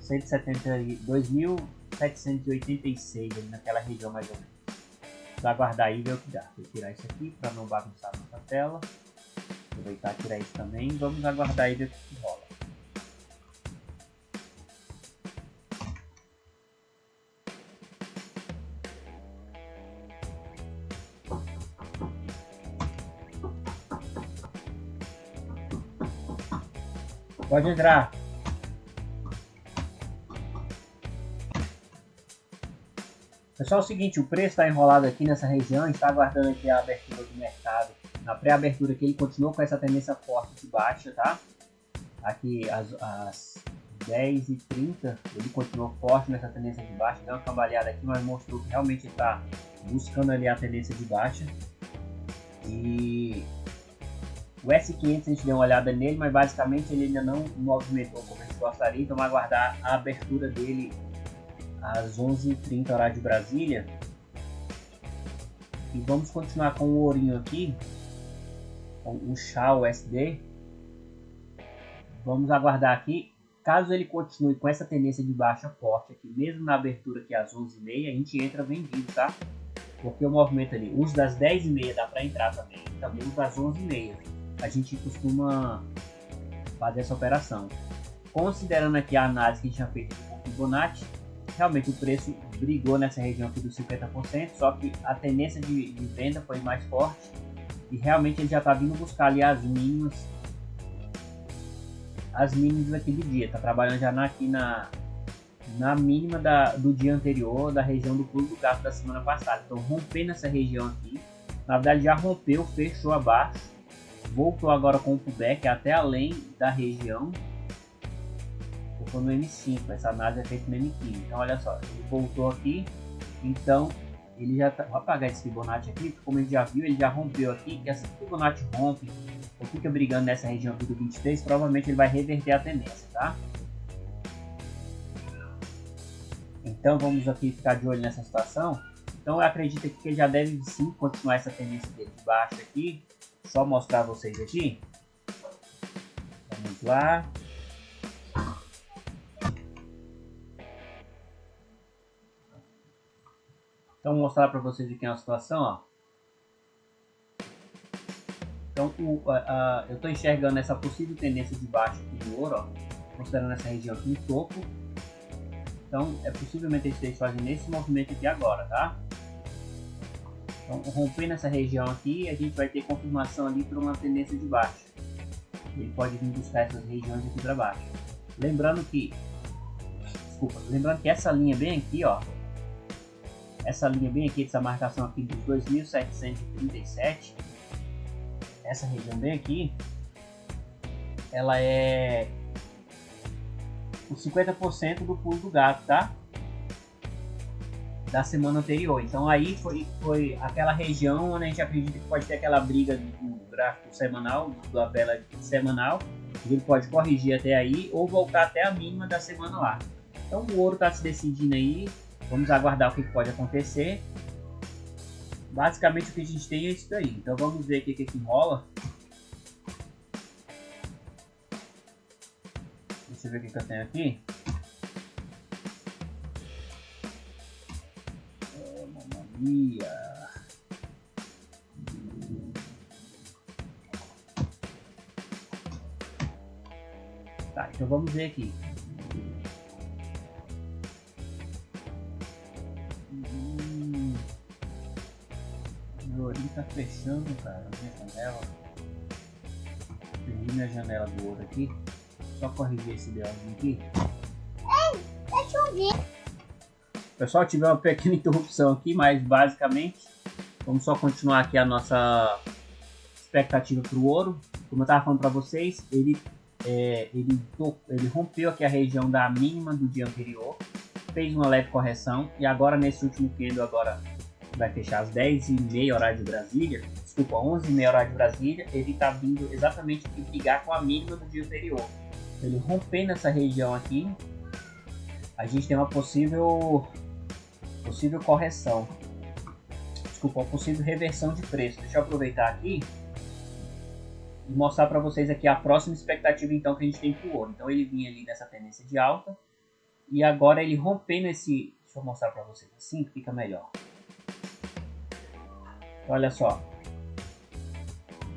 172.786, naquela região mais ou menos. Vamos aguardar aí e ver o que dá. Vou tirar isso aqui para não bagunçar nossa tela. Aproveitar e tirar isso também. Vamos aguardar aí e ver o que rola. Pode entrar. Pessoal, é o seguinte, o preço está enrolado aqui nessa região, está aguardando aqui a abertura do mercado. Na pré-abertura aqui ele continuou com essa tendência forte de baixa, tá? Aqui às 10h30 ele continuou forte nessa tendência de baixa, deu uma cambaleada aqui, mas mostrou que realmente está buscando ali a tendência de baixa. E o S500 a gente deu uma olhada nele, mas basicamente ele ainda não movimentou como a gente gostaria, então vamos aguardar a abertura dele às 11h30 horário de Brasília. E vamos continuar com o ourinho aqui, com o Chá USD. Vamos aguardar aqui. Caso ele continue com essa tendência de baixa forte aqui, mesmo na abertura aqui às 11h30, a gente entra vendido, tá? Porque o movimento ali, os das 10h30 dá para entrar também, também os das 11h30. A gente costuma fazer essa operação. Considerando aqui a análise que a gente tinha feito com o Fibonacci, realmente o preço brigou nessa região aqui dos 50%, só que a tendência de venda foi mais forte e realmente ele já está vindo buscar ali as mínimas aqui do dia, está trabalhando já aqui na mínima do dia anterior, da região do pulo do gato da semana passada. Então rompendo essa região aqui, na verdade já rompeu, fechou abaixo, voltou agora com o pullback até além da região. Ficou no M5, essa análise é feita no M15. Então olha só, ele voltou aqui, então ele já tá, vou apagar esse Fibonacci aqui, porque como a gente já viu, ele já rompeu aqui, e assim que o Fibonacci rompe ou fica brigando nessa região aqui do 23, provavelmente ele vai reverter a tendência, tá? Então vamos aqui ficar de olho nessa situação. Então eu acredito que ele já deve sim continuar essa tendência dele de baixo aqui. Só mostrar a vocês aqui. Vamos lá. Então vou mostrar para vocês aqui a situação, ó. Então eu estou enxergando essa possível tendência de baixa aqui do ouro, ó, considerando essa região aqui no topo. Então é possivelmente eles estejam fazendo esse movimento aqui agora, tá? Então rompendo essa região aqui, a gente vai ter confirmação ali para uma tendência de baixa. Ele pode vir buscar essas regiões aqui para baixo. Lembrando que essa linha bem aqui, ó, essa linha bem aqui, essa marcação aqui dos 2.737, essa região bem aqui, ela é os 50% do pulo do gato, tá? Da semana anterior. Então aí foi aquela região onde a gente acredita que pode ter aquela briga do gráfico semanal, da vela semanal, ele pode corrigir até aí ou voltar até a mínima da semana lá. Então o ouro está se decidindo aí. Vamos aguardar o que pode acontecer. Basicamente o que a gente tem é isso daí. Então vamos ver o que rola. Deixa eu ver o que eu tenho aqui. Mamma mia. Tá, então vamos ver aqui. Meu olhinho tá fechando, cara. Minha janela. Perdi minha janela do ouro aqui. Só corrigir esse dealzinho aqui. Ei, deixa eu ver. Pessoal, tive uma pequena interrupção aqui, mas basicamente vamos só continuar aqui a nossa expectativa para o ouro. Como eu estava falando para vocês, ele rompeu aqui a região da mínima do dia anterior, fez uma leve correção e agora nesse último candle agora vai fechar às 10h30 horário de Brasília, desculpa, 11h30 horário de Brasília, ele está vindo exatamente aqui brigar com a mínima do dia anterior. Ele rompendo essa região aqui, a gente tem uma possível correção, desculpa, uma possível reversão de preço. Deixa eu aproveitar aqui e mostrar para vocês aqui a próxima expectativa então que a gente tem para o ouro. Então ele vinha ali nessa tendência de alta e agora ele rompendo esse, deixa eu mostrar para vocês assim que fica melhor. Olha só,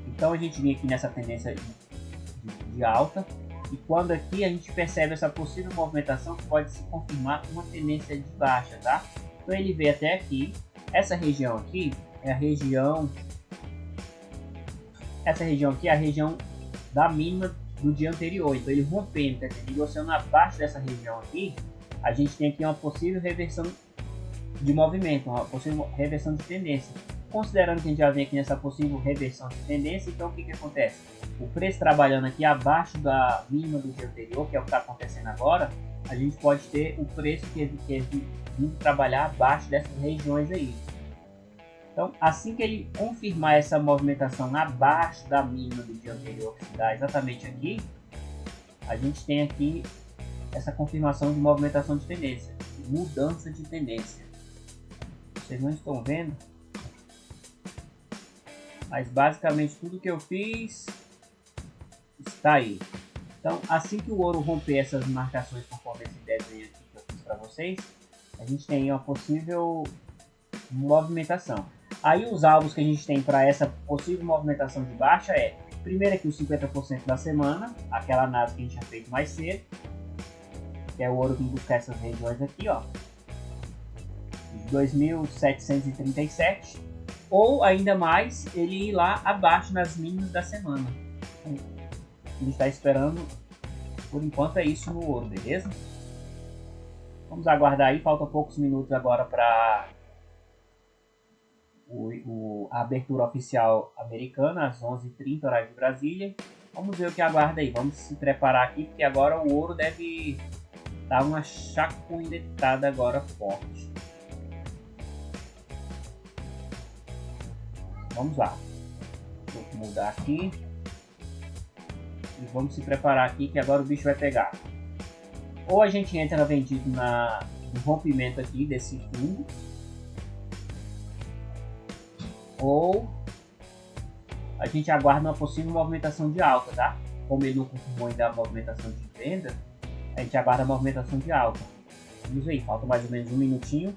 então a gente vinha aqui nessa tendência de alta e quando aqui a gente percebe essa possível movimentação que pode se confirmar uma tendência de baixa, tá? Então ele veio até aqui, essa região aqui é a região, essa região aqui é a região da mínima do dia anterior, então ele rompendo, tá? Negociando abaixo dessa região aqui, a gente tem aqui uma possível reversão de movimento, uma possível reversão de tendência. Considerando que a gente já vem aqui nessa possível reversão de tendência, então o que acontece? O preço trabalhando aqui abaixo da mínima do dia anterior, que é o que está acontecendo agora, a gente pode ter o preço que é vindo trabalhar abaixo dessas regiões aí. Então, assim que ele confirmar essa movimentação abaixo da mínima do dia anterior, que se dá exatamente aqui, a gente tem aqui essa confirmação de movimentação de tendência, mudança de tendência. Vocês não estão vendo? Mas basicamente tudo que eu fiz está aí. Então, assim que o ouro romper essas marcações conforme esse desenho aqui que eu fiz para vocês, a gente tem uma possível movimentação. Aí os alvos que a gente tem para essa possível movimentação de baixa é, primeiro aqui os 50% da semana, aquela análise que a gente tinha feito mais cedo, que é o ouro vir buscar essas regiões aqui, ó, 2.737, ou ainda mais ele ir lá abaixo nas mínimas da semana. A gente está esperando, por enquanto é isso no ouro, beleza? Vamos aguardar aí, faltam poucos minutos agora para a abertura oficial americana, às 11h30 horário de Brasília. Vamos ver o que aguarda aí, vamos se preparar aqui, porque agora o ouro deve dar uma chacoalhada agora forte. Vamos lá, vou mudar aqui e vamos se preparar aqui que agora o bicho vai pegar. Ou a gente entra vendido no rompimento aqui desse fundo, ou a gente aguarda uma possível movimentação de alta, tá? Como ele não confirmou ainda a movimentação de venda, a gente aguarda a movimentação de alta. Vamos aí, falta mais ou menos um minutinho.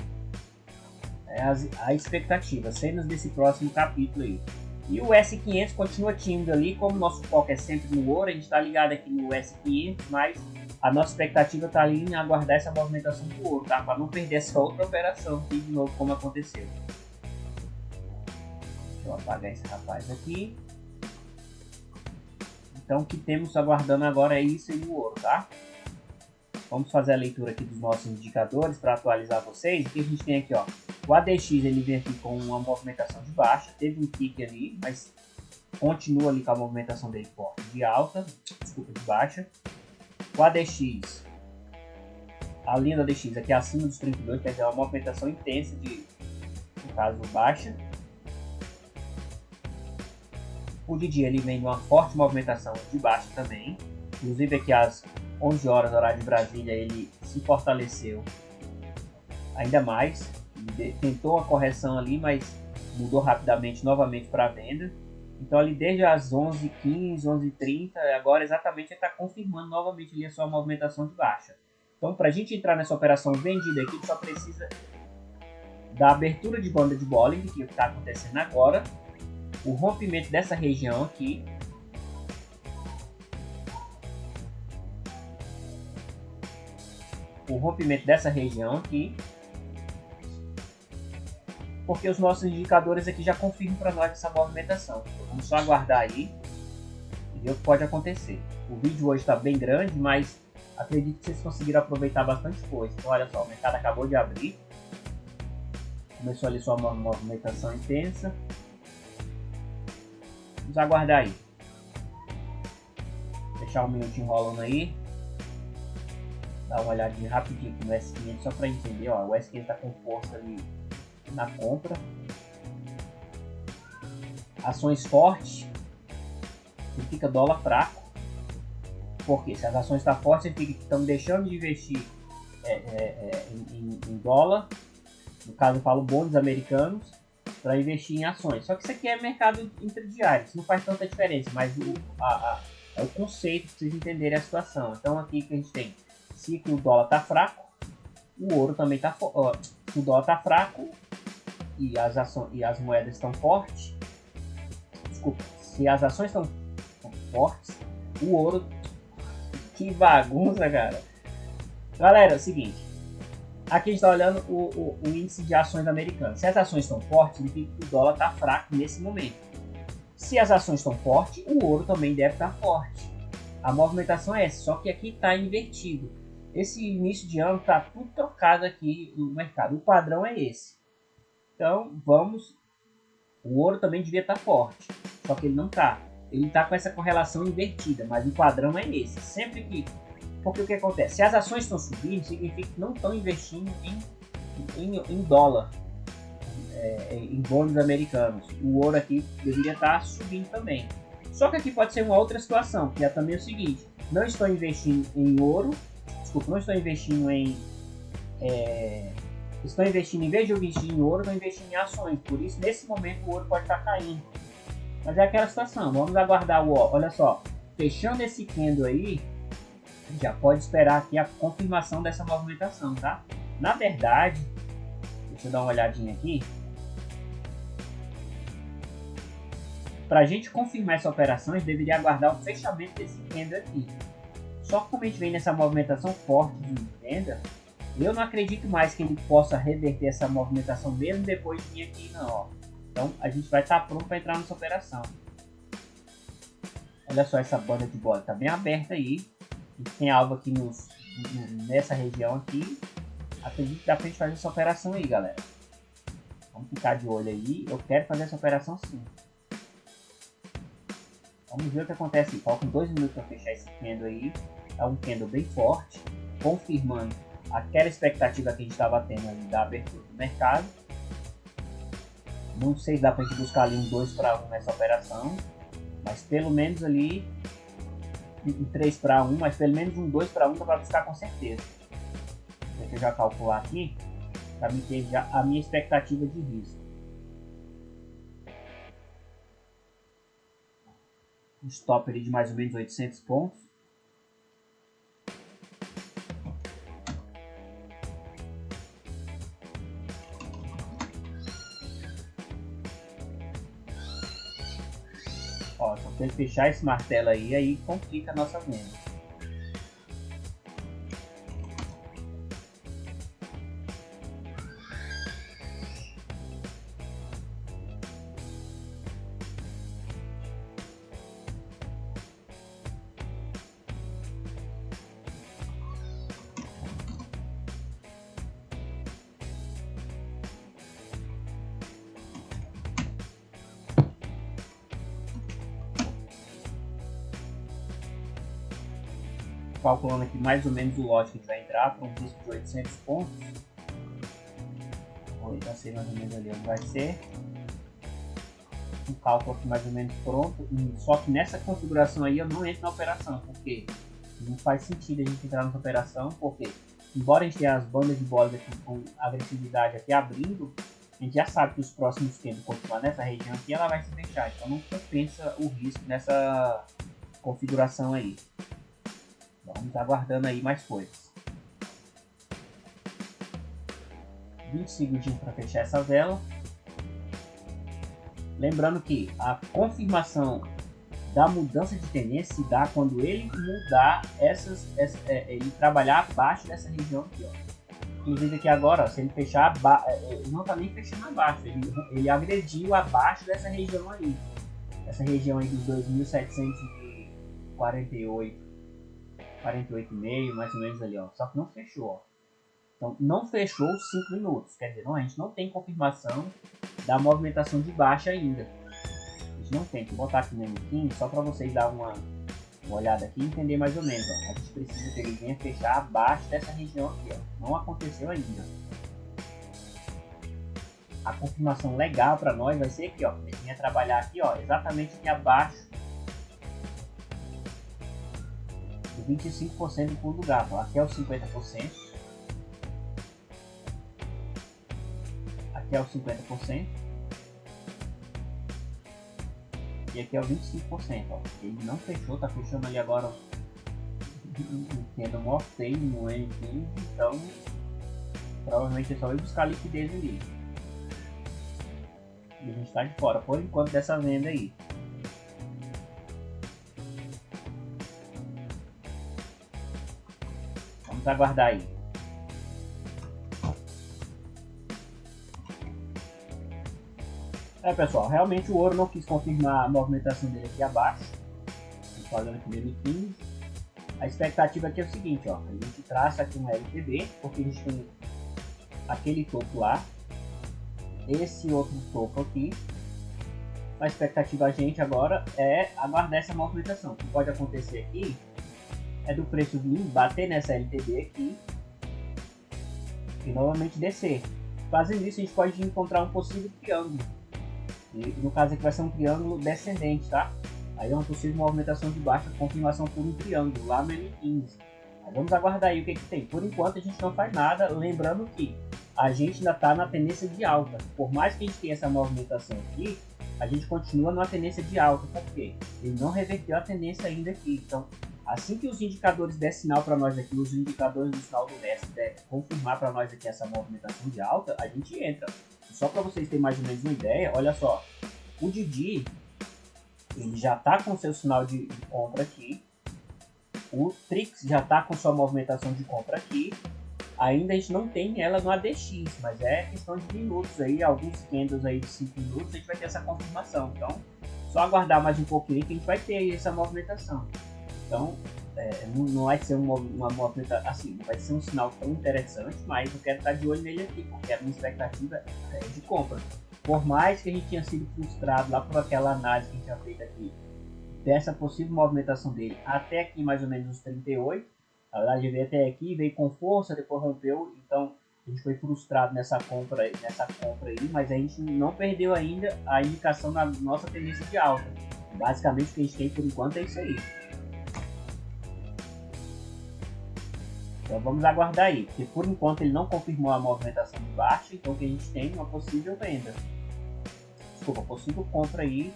É a expectativa, cenas desse próximo capítulo aí. E o S500 continua tímido ali, como o nosso foco é sempre no ouro, a gente está ligado aqui no S500, mas a nossa expectativa está ali em aguardar essa movimentação do ouro, tá? Para não perder essa outra operação aqui de novo, como aconteceu. Deixa eu apagar esse rapaz aqui. Então o que temos aguardando agora é isso aí no ouro, tá? Vamos fazer a leitura aqui dos nossos indicadores para atualizar vocês. O que a gente tem aqui, ó? O ADX ele vem aqui com uma movimentação de baixa, teve um pique ali, mas continua ali com a movimentação dele forte de alta, desculpa, de baixa. O ADX, a linha do ADX aqui acima dos 32, quer dizer, uma movimentação intensa de, no caso, baixa. O DD ele vem de uma forte movimentação de baixa também, inclusive aqui às 11 horas horário de Brasília ele se fortaleceu ainda mais, tentou uma correção ali, mas mudou rapidamente novamente para a venda. Então ali desde as 11h15, 11h30, agora exatamente ele está confirmando novamente ali a sua movimentação de baixa. Então para a gente entrar nessa operação vendida aqui, só precisa da abertura de banda de Bollinger, que está acontecendo agora, o rompimento dessa região aqui, o rompimento dessa região aqui, porque os nossos indicadores aqui já confirmam para nós essa movimentação. Então, vamos só aguardar aí e ver o que pode acontecer. O vídeo hoje está bem grande, mas acredito que vocês conseguiram aproveitar bastante coisa. Então olha só, o mercado acabou de abrir, começou ali sua movimentação intensa. Vamos aguardar aí. Deixar um minutinho rolando aí. Dar uma olhadinha rapidinho aqui no S500 só para entender. Ó, o S500 está com força ali na compra. Ações fortes significa dólar fraco. Porque se as ações estão fortes, significa que estão deixando de investir em dólar. No caso, eu falo bônus americanos, para investir em ações. Só que isso aqui é mercado intradiário, isso não faz tanta diferença, mas é o conceito para vocês entenderem a situação. Então aqui que a gente tem, se o dólar está fraco, o ouro também está forte. Se o dólar está fraco e as moedas estão fortes, desculpa, se as ações estão fortes, o ouro, que bagunça, cara. Galera, é o seguinte, aqui a gente está olhando o índice de ações americanas. Se as ações estão fortes, significa que o dólar está fraco nesse momento. Se as ações estão fortes, o ouro também deve estar forte. A movimentação é essa, só que aqui está invertido. Esse início de ano está tudo trocado aqui no mercado. O padrão é esse. Então, o ouro também devia estar forte, só que ele não está. Ele está com essa correlação invertida, mas o padrão é esse. Sempre que... Porque o que acontece? Se as ações estão subindo, significa que não estão investindo em dólar, em bônus americanos. O ouro aqui deveria estar subindo também. Só que aqui pode ser uma outra situação, que é também o seguinte: não estou investindo em ouro, desculpa, não estou investindo em... estou investindo, em vez de eu investir em ouro, estou investindo em ações. Por isso, nesse momento, o ouro pode estar caindo. Mas é aquela situação, vamos aguardar o... Olha só, fechando esse candle aí, já pode esperar aqui a confirmação dessa movimentação, tá? Na verdade, deixa eu dar uma olhadinha aqui. Para a gente confirmar essa operação, a gente deveria aguardar o fechamento desse candle aqui. Só que como a gente vem nessa movimentação forte de venda, eu não acredito mais que ele possa reverter essa movimentação mesmo depois de vir aqui, não. Ó. Então a gente vai estar pronto para entrar nessa operação. Olha só, essa banda de bola está bem aberta aí. A gente tem alvo aqui nessa região aqui. Acredito que dá pra gente fazer essa operação aí, galera. Vamos ficar de olho aí. Eu quero fazer essa operação sim. Vamos ver o que acontece. Faltam 2 minutos para fechar esse candle aí. É um candle bem forte, confirmando aquela expectativa que a gente estava tendo ali da abertura do mercado. Não sei se dá pra gente buscar ali um 2 para 1 nessa operação, mas pelo menos ali um 3 para 1, mas pelo menos um 2 para 1 dá para buscar com certeza. Deixa eu já calcular aqui para me ter já a minha expectativa de risco. Um stop ali de mais ou menos 800 pontos. Ó, só tem que fechar esse martelo aí complica a nossa venda. Calculando aqui mais ou menos o lote que a gente vai entrar para um risco de 800 pontos. Já sei mais ou menos ali onde vai ser. Um cálculo aqui mais ou menos pronto. Só que nessa configuração aí eu não entro na operação, porque não faz sentido a gente entrar nessa operação, porque embora a gente tenha as bandas de bola aqui com agressividade aqui abrindo, a gente já sabe que os próximos tempos continuar nessa região aqui, ela vai se fechar. Então não compensa o risco nessa configuração aí. Vamos aguardando aí mais coisas. 20 segundinhos para fechar essa vela. Lembrando que a confirmação da mudança de tendência se dá quando ele mudar ele trabalhar abaixo dessa região aqui, ó. Inclusive aqui agora, ó, se ele fechar, ele não está nem fechando abaixo, ele agrediu abaixo dessa região aí. Essa região aí dos 2.748, 48,5, mais ou menos ali, ó. Só que não fechou, ó. Então não fechou os 5 minutos, quer dizer, a gente não tem confirmação da movimentação de baixa ainda. A gente não tem, vou botar aqui no M15 só para vocês dar uma olhada aqui e entender mais ou menos, ó. A gente precisa que ele venha fechar abaixo dessa região aqui, ó. Não aconteceu ainda. A confirmação legal para nós vai ser aqui, ó. Ele venha trabalhar aqui, ó, exatamente aqui abaixo do 25% do pulo do gato. Ó. Aqui é o 50%. Aqui é o 50%. E aqui é o 25%, ó. Ele não fechou, tá fechando ali agora tendo maior feio no N15, então provavelmente é só ir buscar liquidez ali. E a gente tá de fora, por enquanto, dessa venda aí. Vamos aguardar aí. Pessoal, realmente o ouro não quis confirmar a movimentação dele aqui abaixo. Estou fazendo aqui no M15. A expectativa aqui é o seguinte, ó. A gente traça aqui um LTB, porque a gente tem aquele topo lá. Esse outro topo aqui. A expectativa a gente agora é aguardar essa movimentação. O que pode acontecer aqui é do preço vir bater nessa LTB aqui e novamente descer. Fazendo isso, a gente pode encontrar um possível triângulo. E no caso aqui vai ser um triângulo descendente, tá? Aí é uma possível movimentação de baixa, confirmação por um triângulo lá no M15. Mas vamos aguardar aí o que tem. Por enquanto a gente não faz nada, lembrando que a gente ainda está na tendência de alta. Por mais que a gente tenha essa movimentação aqui, a gente continua numa tendência de alta. Por quê? Ele não reverteu a tendência ainda aqui. Então, assim que os indicadores der sinal para nós aqui, os indicadores do sinal do mestre der confirmar para nós aqui essa movimentação de alta, a gente entra. Só para vocês terem mais ou menos uma ideia, olha só, o Didi, ele já está com seu sinal de compra aqui, o Trix já está com sua movimentação de compra aqui, ainda a gente não tem ela no ADX, mas é questão de minutos aí, alguns candles aí de 5 minutos a gente vai ter essa confirmação, então só aguardar mais um pouquinho que a gente vai ter aí essa movimentação. Então não vai ser uma movimentação assim, não vai ser um sinal tão interessante, mas eu quero estar de olho nele aqui, porque a minha expectativa é de compra. Por mais que a gente tenha sido frustrado lá por aquela análise que a gente tinha feito aqui, dessa possível movimentação dele até aqui mais ou menos os 38, na verdade ele veio até aqui, veio com força, depois rompeu, então a gente foi frustrado nessa compra aí, mas a gente não perdeu ainda a indicação da nossa tendência de alta. Basicamente o que a gente tem por enquanto é isso aí. Então vamos aguardar aí, porque por enquanto ele não confirmou a movimentação de baixa, então que a gente tem uma possível venda. Desculpa, possível compra aí.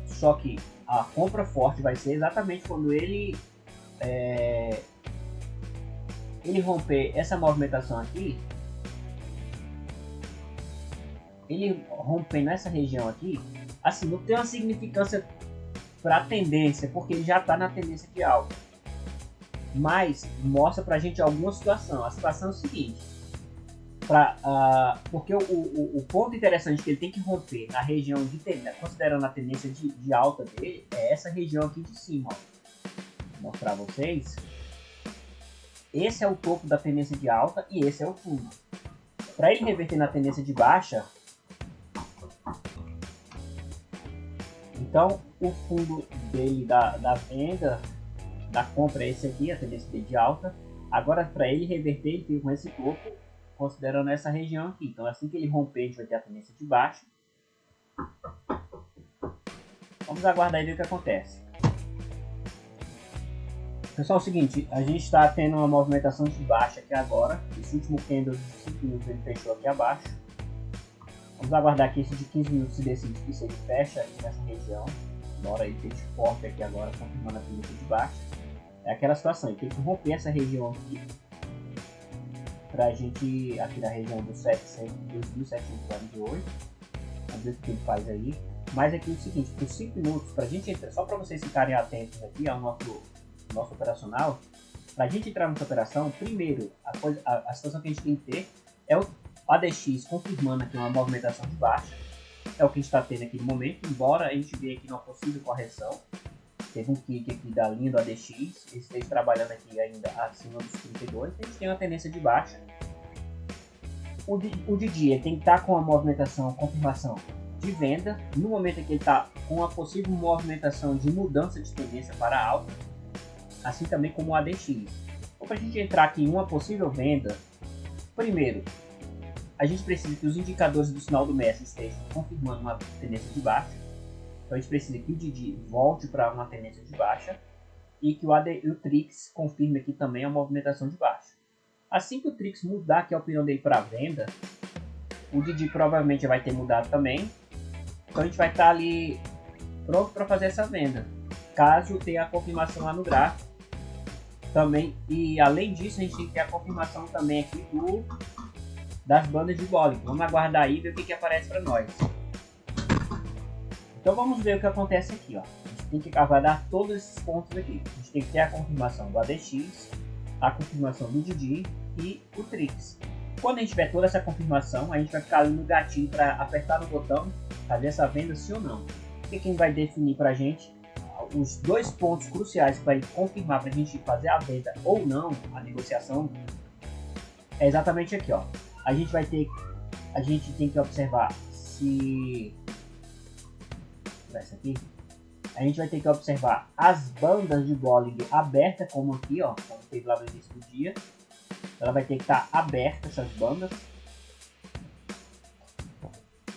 Só que a compra forte vai ser exatamente quando ele romper essa movimentação aqui. Ele rompendo essa região aqui, assim, não tem uma significância para a tendência, porque ele já está na tendência de alta. Mas mostra pra gente alguma situação. A situação é o seguinte, porque o ponto interessante que ele tem que romper na região de tendência, considerando a tendência de alta dele, é essa região aqui de cima, ó. Vou mostrar a vocês. Esse é o topo da tendência de alta e esse é o fundo. Para ele reverter na tendência de baixa, então o fundo dele da venda, da compra é esse aqui, a tendência dele de alta. Agora para ele reverter, ele fica com esse topo, considerando essa região aqui. Então assim que ele romper, a gente vai ter a tendência de baixa. Vamos aguardar e ver o que acontece. Pessoal, é o seguinte, a gente está tendo uma movimentação de baixa aqui agora. Esse último candle de 5 minutos ele fechou aqui abaixo. Vamos aguardar que esse de 15 minutos se decide se ele fecha aqui nessa região. Embora ele esteja forte aqui agora, confirmando a tendência de baixa. É aquela situação, ele tem que romper essa região aqui pra gente, aqui na região dos 2.748. Vamos ver o que ele faz aí. Mas aqui é o seguinte, por 5 minutos, pra gente entrar, só para vocês ficarem atentos aqui ao nosso operacional, para a gente entrar nessa operação, primeiro, a situação que a gente tem que ter é o ADX confirmando aqui uma movimentação de baixa, é o que a gente está tendo aqui no momento, embora a gente veja aqui uma possível correção, teve um kick aqui da linha do ADX, ele esteja trabalhando aqui ainda acima dos 32, a gente tem uma tendência de baixa. O de dia tem que estar com a movimentação, confirmação de venda, no momento em que ele está com a possível movimentação de mudança de tendência para alta, assim também como o ADX. Então, para a gente entrar aqui em uma possível venda, primeiro, a gente precisa que os indicadores do sinal do mestre estejam confirmando uma tendência de baixa. Então a gente precisa que o DD volte para uma tendência de baixa e que o Trix confirme aqui também a movimentação de baixa. Assim que o Trix mudar aqui a opinião dele para venda, o DD provavelmente vai ter mudado também. Então a gente vai estar ali pronto para fazer essa venda, caso tenha a confirmação lá no gráfico. Também, e além disso, a gente tem que ter a confirmação também aqui das bandas de Bollinger. Vamos aguardar aí e ver o que aparece para nós. Então vamos ver o que acontece aqui, ó. A gente tem que aguardar todos esses pontos aqui. A gente tem que ter a confirmação do ADX, a confirmação do DD e o Trix. Quando a gente tiver toda essa confirmação, a gente vai ficar ali no gatilho para apertar no botão, fazer essa venda sim ou não. E quem vai definir para a gente os dois pontos cruciais para confirmar para a gente fazer a venda ou não, a negociação, é exatamente aqui, ó. A gente tem que observar se essa aqui, a gente vai ter que observar as bandas de Bollinger abertas, como aqui, ó, como teve lá no início do dia. Ela vai ter que estar aberta, essas bandas,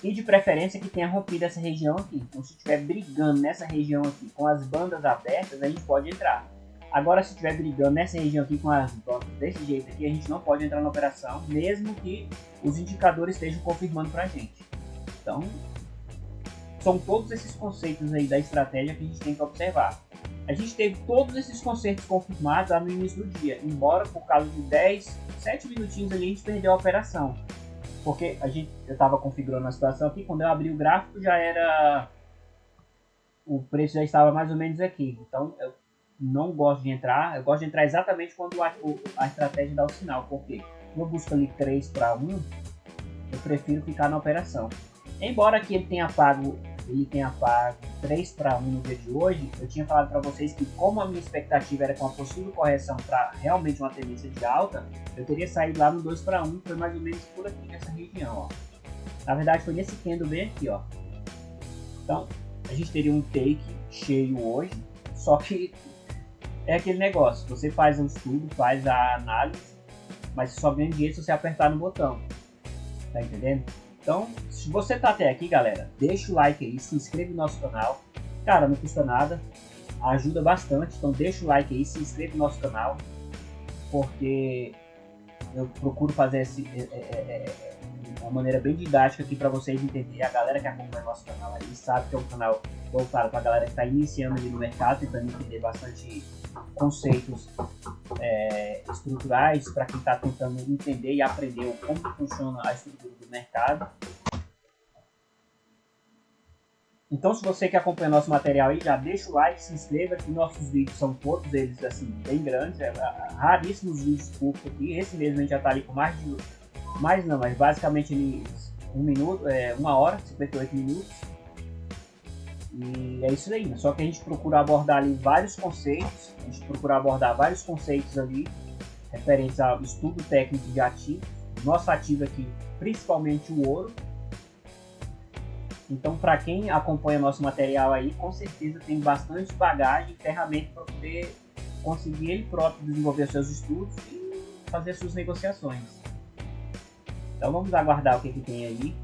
e de preferência que tenha rompido essa região aqui. Então, se estiver brigando nessa região aqui com as bandas abertas, a gente pode entrar. Agora, se estiver brigando nessa região aqui com as bandas desse jeito aqui, a gente não pode entrar na operação, mesmo que os indicadores estejam confirmando para a gente. Então, são todos esses conceitos aí da estratégia que a gente tem que observar. A gente teve todos esses conceitos confirmados lá no início do dia, embora por causa de 7 minutinhos ali a gente perdeu a operação. Porque eu estava configurando a situação aqui, quando eu abri o gráfico o preço já estava mais ou menos aqui. Então eu não gosto de entrar, eu gosto de entrar exatamente quando a estratégia dá o sinal, porque eu busco ali 3 para 1, eu prefiro ficar na operação. Embora aqui ele tenha pago 3 para 1 no dia de hoje, eu tinha falado para vocês que como a minha expectativa era com uma possível correção para realmente uma tendência de alta, eu teria saído lá no 2 para 1, foi mais ou menos por aqui nessa região, ó. Na verdade foi nesse candle bem aqui, ó. Então a gente teria um take cheio hoje, só que é aquele negócio, você faz o estudo, faz a análise, mas só ganha dinheiro se você apertar no botão, tá entendendo? Então, se você tá até aqui, galera, deixa o like aí, se inscreve no nosso canal. Cara, não custa nada, ajuda bastante. Então deixa o like aí, se inscreve no nosso canal, porque eu procuro fazer uma maneira bem didática aqui para vocês entenderem. A galera que acompanha o nosso canal aí sabe que é um canal voltado para a galera que está iniciando ali no mercado, tentando entender bastante conceitos estruturais, para quem está tentando entender e aprender como funciona a estrutura do mercado. Então, se você que acompanha nosso material aí, já deixa o like, se inscreva, que nossos vídeos são todos eles assim bem grandes, raríssimos vídeos curtos aqui. Esse mesmo a gente já está ali com mas basicamente ali 1 minuto, 1 hora, 58 minutos. E é isso aí, só que a gente procura abordar ali vários conceitos, ali referentes ao estudo técnico de ativos. Nosso ativo aqui, principalmente o ouro. Então, para quem acompanha nosso material aí, com certeza tem bastante bagagem e ferramenta para poder conseguir ele próprio desenvolver seus estudos e fazer suas negociações. Então, vamos aguardar o que tem aí.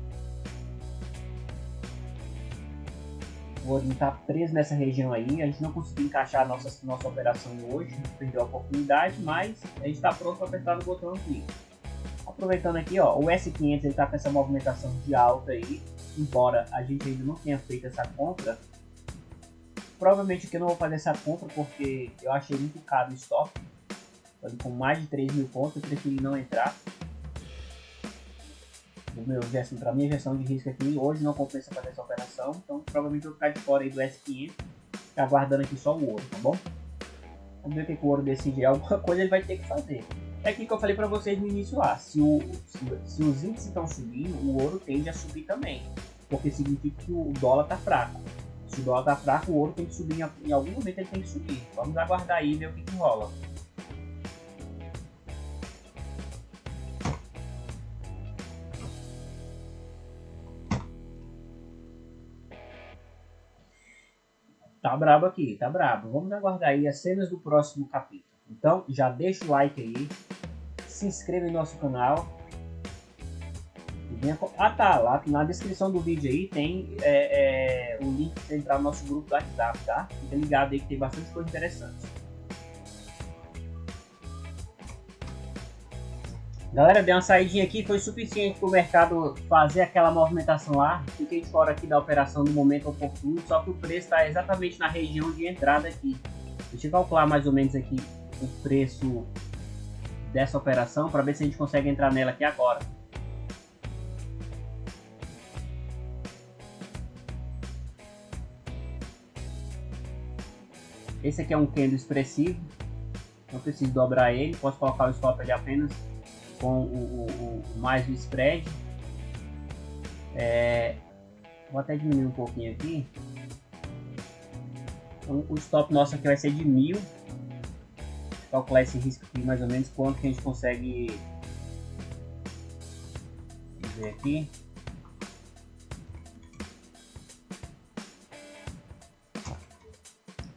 O ourinho está preso nessa região aí, a gente não conseguiu encaixar a nossa operação hoje, a gente perdeu a oportunidade, mas a gente está pronto para apertar no botão aqui. Aproveitando aqui, ó, o S500 está com essa movimentação de alta aí, embora a gente ainda não tenha feito essa compra. Provavelmente aqui eu não vou fazer essa compra porque eu achei muito caro o stop. Com mais de 3 mil pontos eu preferi não entrar. para minha gestão de risco aqui, hoje não compensa fazer essa operação, então provavelmente eu vou ficar de fora aí do S500, aguardando aqui só o ouro, tá bom? Vamos ver o que o ouro decide, alguma coisa ele vai ter que fazer. É aquilo que eu falei para vocês no início lá, se os índices estão subindo, o ouro tende a subir também, porque significa que o dólar está fraco. Se o dólar está fraco, o ouro tem que subir, em algum momento ele tem que subir. Vamos aguardar aí e ver o que rola. Tá brabo aqui, tá brabo. Vamos aguardar aí as cenas do próximo capítulo. Então, já deixa o like aí. Se inscreva em nosso canal. Ah tá, lá na descrição do vídeo aí tem o link para entrar no nosso grupo do WhatsApp, tá? Fica ligado aí que tem bastante coisa interessante. Galera, deu uma saidinha aqui, foi suficiente para o mercado fazer aquela movimentação lá. Fiquei de fora aqui da operação no momento oportuno, só que o preço está exatamente na região de entrada aqui. Deixa eu calcular mais ou menos aqui o preço dessa operação para ver se a gente consegue entrar nela aqui agora. Esse aqui é um candle expressivo, não preciso dobrar ele, posso colocar o stop ali apenas com mais o spread. Vou até diminuir um pouquinho aqui. Então, o stop nosso aqui vai ser de 1000. Vou calcular esse risco aqui mais ou menos quanto que a gente consegue ver aqui.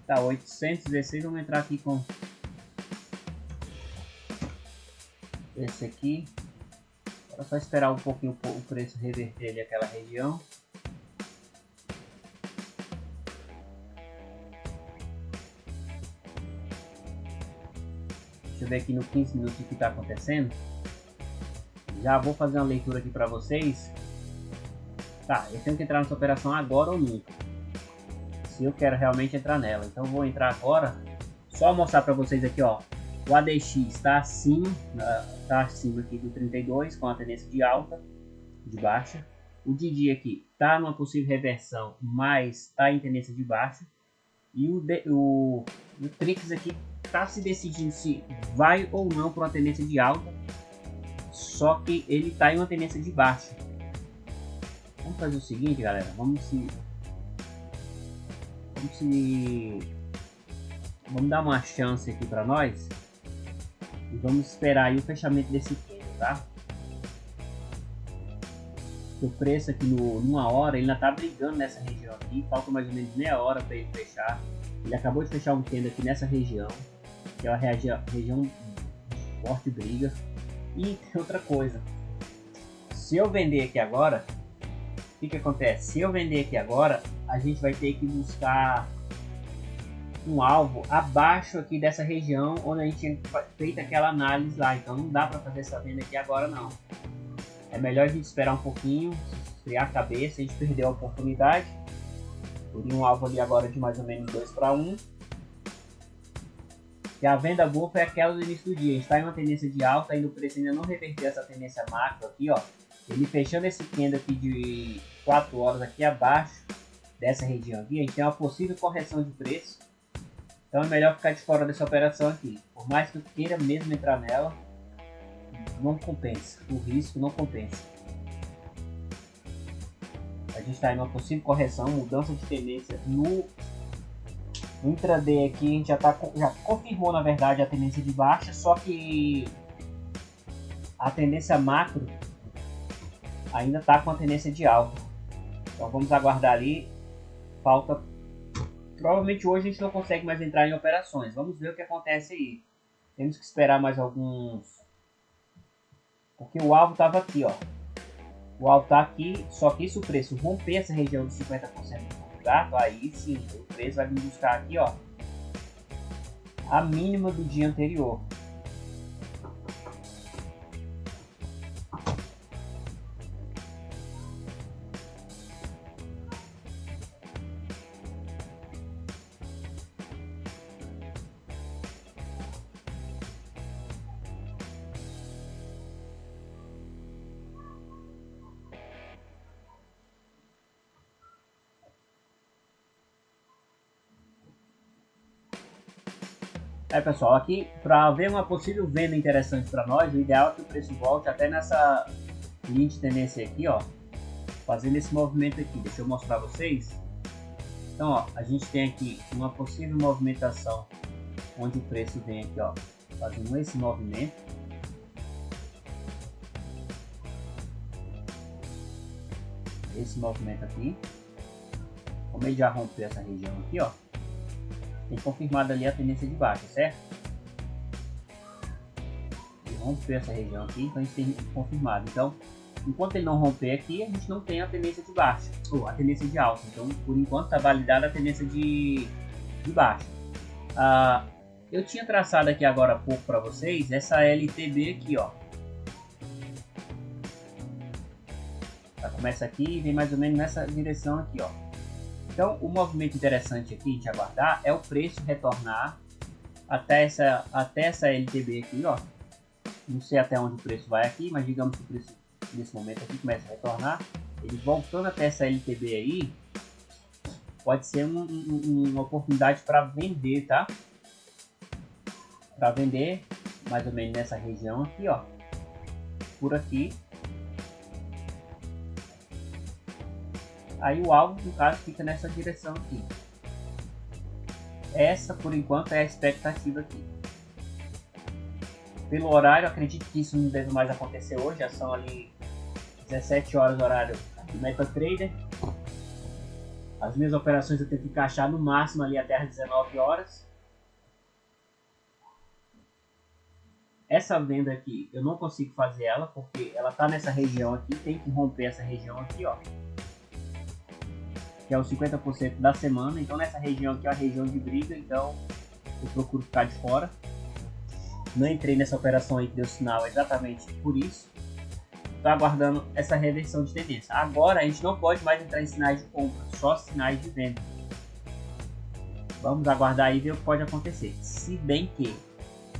Tá, 816, vamos entrar aqui com esse aqui. É só esperar um pouquinho o preço reverter ali aquela região. Deixa eu ver aqui no 15 minutos o que está acontecendo. Já vou fazer uma leitura aqui para vocês. Tá, eu tenho que entrar nessa operação agora ou nunca. Se eu quero realmente entrar nela, então eu vou entrar agora. Só mostrar para vocês aqui, ó, o ADX está acima aqui do 32 com a tendência de alta, de baixa. O DD aqui está numa possível reversão, mas está em tendência de baixa. E o Trix aqui está se decidindo se vai ou não para uma tendência de alta, só que ele está em uma tendência de baixa. Vamos fazer o seguinte, galera, vamos dar uma chance aqui para nós e vamos esperar aí o fechamento desse candle, tá? O preço aqui numa hora ele ainda tá brigando nessa região aqui, falta mais ou menos meia hora para ele fechar. Ele acabou de fechar um candle aqui nessa região, que é uma região de forte briga. E tem outra coisa, se eu vender aqui agora, o que acontece? Se eu vender aqui agora, a gente vai ter que buscar um alvo abaixo aqui dessa região onde a gente tinha feito aquela análise lá. Então não dá para fazer essa venda aqui agora não. É melhor a gente esperar um pouquinho, esfriar a cabeça. A gente perdeu a oportunidade. Teria um alvo ali agora de mais ou menos 2 para 1. E a venda boa foi aquela do início do dia. A gente está em uma tendência de alta, ainda o preço ainda não reverteu essa tendência macro aqui, ó. Ele fechando esse candle aqui de 4 horas aqui abaixo dessa região aqui, a gente tem uma possível correção de preço. Então é melhor ficar de fora dessa operação aqui. Por mais que eu queira mesmo entrar nela, não compensa. O risco não compensa. A gente está em uma possível correção, mudança de tendência no intraday aqui. A gente já confirmou na verdade a tendência de baixa, só que a tendência macro ainda está com a tendência de alta. Então vamos aguardar ali. Falta. Provavelmente hoje a gente não consegue mais entrar em operações. Vamos ver o que acontece aí. Temos que esperar mais alguns. Porque o alvo estava aqui, ó. O alvo está aqui. Só que se o preço romper essa região dos 50% do gato, aí sim o preço vai vir buscar aqui, ó, a mínima do dia anterior. Aí pessoal, aqui para ver uma possível venda interessante para nós, o ideal é que o preço volte até nessa linha de tendência aqui, ó, fazendo esse movimento aqui. Deixa eu mostrar a vocês. Então, ó, a gente tem aqui uma possível movimentação onde o preço vem aqui, ó, fazendo esse movimento. Esse movimento aqui. Como ele já rompeu essa região aqui, ó, tem confirmado ali a tendência de baixa, certo? Ele rompeu essa região aqui, então a gente tem confirmado. Então, enquanto ele não romper aqui, a gente não tem a tendência de baixa, ou a tendência de alta. Então, por enquanto, está validada a tendência de baixa. Eu tinha traçado aqui agora há pouco para vocês essa LTB aqui, ó. Ela começa aqui e vem mais ou menos nessa direção aqui, ó. Então, o movimento interessante aqui de aguardar é o preço retornar até essa LTB aqui, ó. Não sei até onde o preço vai aqui, mas digamos que o preço nesse momento aqui começa a retornar. Ele voltando até essa LTB aí, pode ser uma oportunidade para vender, tá? Para vender mais ou menos nessa região aqui, ó. Por aqui. Aí o alvo, no caso, fica nessa direção aqui. Essa, por enquanto, é a expectativa aqui. Pelo horário, acredito que isso não deve mais acontecer hoje. Já são ali 17 horas horário do MetaTrader. As minhas operações eu tento encaixar no máximo ali até as 19 horas. Essa venda aqui, eu não consigo fazer ela, porque ela está nessa região aqui. Tem que romper essa região aqui, ó. Que é os 50% da semana. Então nessa região aqui é a região de briga, então eu procuro ficar de fora. Não entrei nessa operação aí que deu sinal exatamente por isso. Estou aguardando essa reversão de tendência. Agora a gente não pode mais entrar em sinais de compra, só sinais de venda. Vamos aguardar aí e ver o que pode acontecer. Se bem que,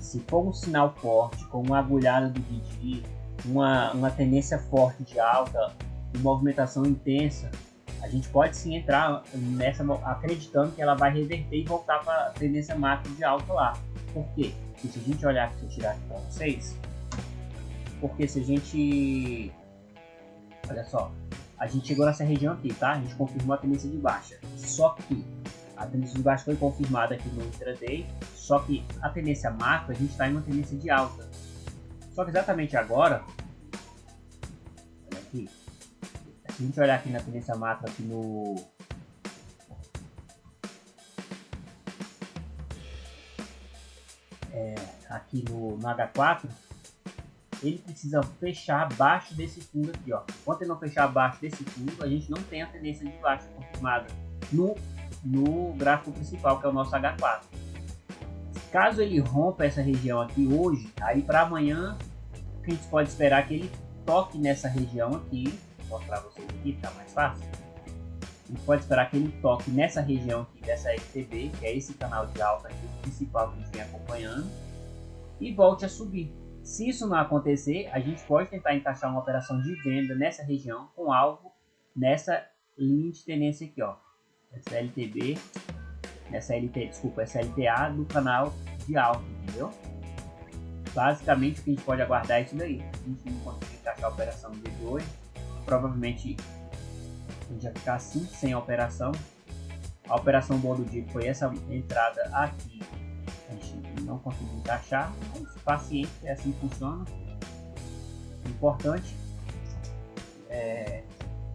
se for um sinal forte, com uma agulhada do DD, uma tendência forte de alta, uma movimentação intensa, a gente pode sim entrar nessa acreditando que ela vai reverter e voltar para a tendência macro de alta lá. Por quê? Porque se a gente olhar aqui, eu tirar aqui para vocês, porque se a gente, olha só, a gente chegou nessa região aqui, tá? A gente confirmou a tendência de baixa, só que a tendência de baixa foi confirmada aqui no intraday, só que a tendência macro a gente está em uma tendência de alta. Só que exatamente agora, olha aqui, se a gente olhar aqui na tendência macro aqui no H4, ele precisa fechar abaixo desse fundo aqui, ó. Enquanto ele não fechar abaixo desse fundo, a gente não tem a tendência de baixa confirmada no gráfico principal, que é o nosso H4. Caso ele rompa essa região aqui hoje, aí para amanhã, o que a gente pode esperar é que ele toque nessa região aqui. Vou mostrar vocês aqui, tá mais fácil. A gente pode esperar que ele toque nessa região aqui dessa FTB, que é esse canal de alta aqui, principal que a gente vem acompanhando, e volte a subir. Se isso não acontecer, a gente pode tentar encaixar uma operação de venda nessa região com alvo nessa linha de tendência aqui, ó. Essa LTB, essa LTA do canal de alta, entendeu? Basicamente o que a gente pode aguardar é isso daí. Se a gente não conseguir encaixar a operação no dia de hoje, provavelmente a gente vai ficar assim, sem a operação. A operação boa do dia foi essa entrada aqui. A gente não conseguiu encaixar, mas paciente, é assim que funciona. O importante é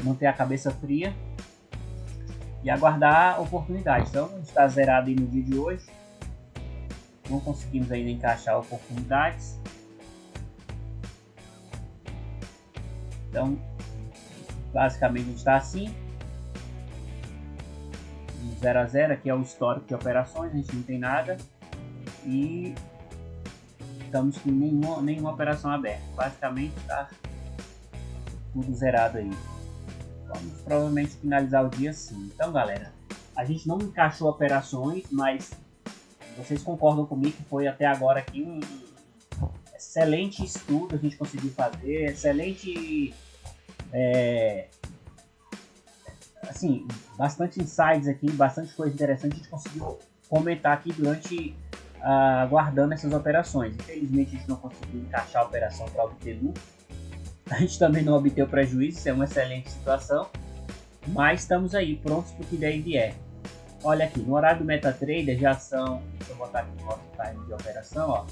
manter a cabeça fria e aguardar a oportunidade. Então, a gente está zerado aí no dia de hoje. Não conseguimos ainda encaixar oportunidades. Então, basicamente a gente está assim. 0 a 0, aqui é o histórico de operações, a gente não tem nada. E estamos com nenhuma operação aberta. Basicamente está tudo zerado aí. Vamos provavelmente finalizar o dia assim. Então, galera, a gente não encaixou operações, mas vocês concordam comigo que foi até agora aqui um excelente estudo a gente conseguiu fazer, excelente, assim, bastante insights aqui, bastante coisa interessante a gente conseguiu comentar aqui durante aguardando essas operações. Infelizmente a gente não conseguiu encaixar a operação para obter lucro. A gente também não obteve prejuízo, isso é uma excelente situação. Mas estamos aí, prontos para o que daí vier. Olha aqui, no horário do MetaTrader já são, deixa eu botar aqui no nosso time de operação, ó,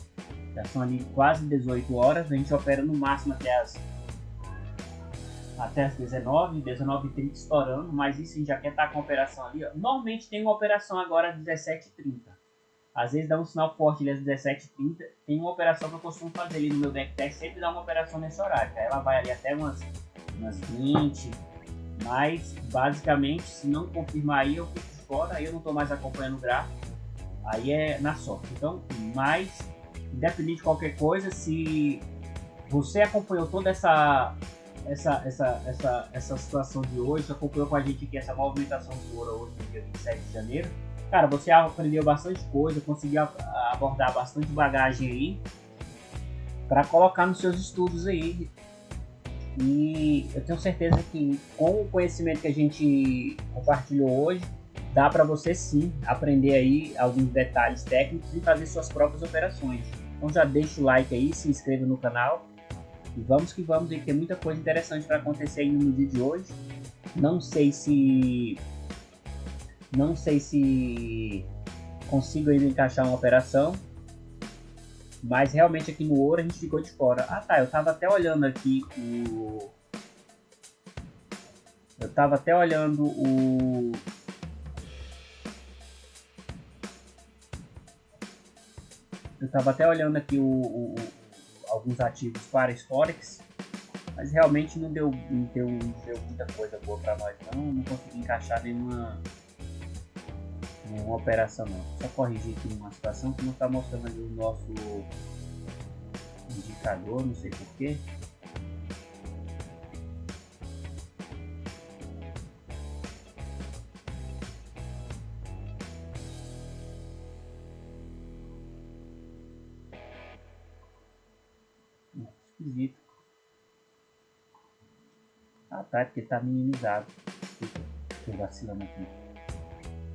já são ali quase 18 horas, a gente opera no máximo até as 19h30 estourando, mas isso a gente já quer estar com a operação ali, ó. Normalmente tem uma operação agora às 17h30, às vezes dá um sinal forte ali às 17h30, tem uma operação que eu costumo fazer ali no meu backtest, sempre dá uma operação nesse horário, aí ela vai ali até umas 20, mas basicamente se não confirmar aí eu fico fora, aí eu não estou mais acompanhando o gráfico, aí é na sorte. Então, mas independente de qualquer coisa, se você acompanhou toda essa situação de hoje, acompanhou com a gente aqui essa movimentação do ouro hoje no dia 27 de janeiro, cara, você aprendeu bastante coisa, conseguiu abordar bastante bagagem aí para colocar nos seus estudos aí. E eu tenho certeza que com o conhecimento que a gente compartilhou hoje, dá para você sim aprender aí alguns detalhes técnicos e fazer suas próprias operações. Então já deixa o like aí, se inscreva no canal e vamos que vamos, aí tem muita coisa interessante para acontecer aí no dia de hoje. Não sei se consigo ainda encaixar uma operação, mas realmente aqui no ouro a gente ficou de fora. Ah tá, eu tava até olhando aqui o... Eu tava até olhando aqui alguns ativos para Forex, mas realmente não deu muita coisa boa para nós, não consegui encaixar nenhuma operação não. Só corrigir aqui uma situação que não está mostrando ali o nosso indicador, não sei porquê. Esquisito. Ah tá, é porque está minimizado. Estou vacilando aqui.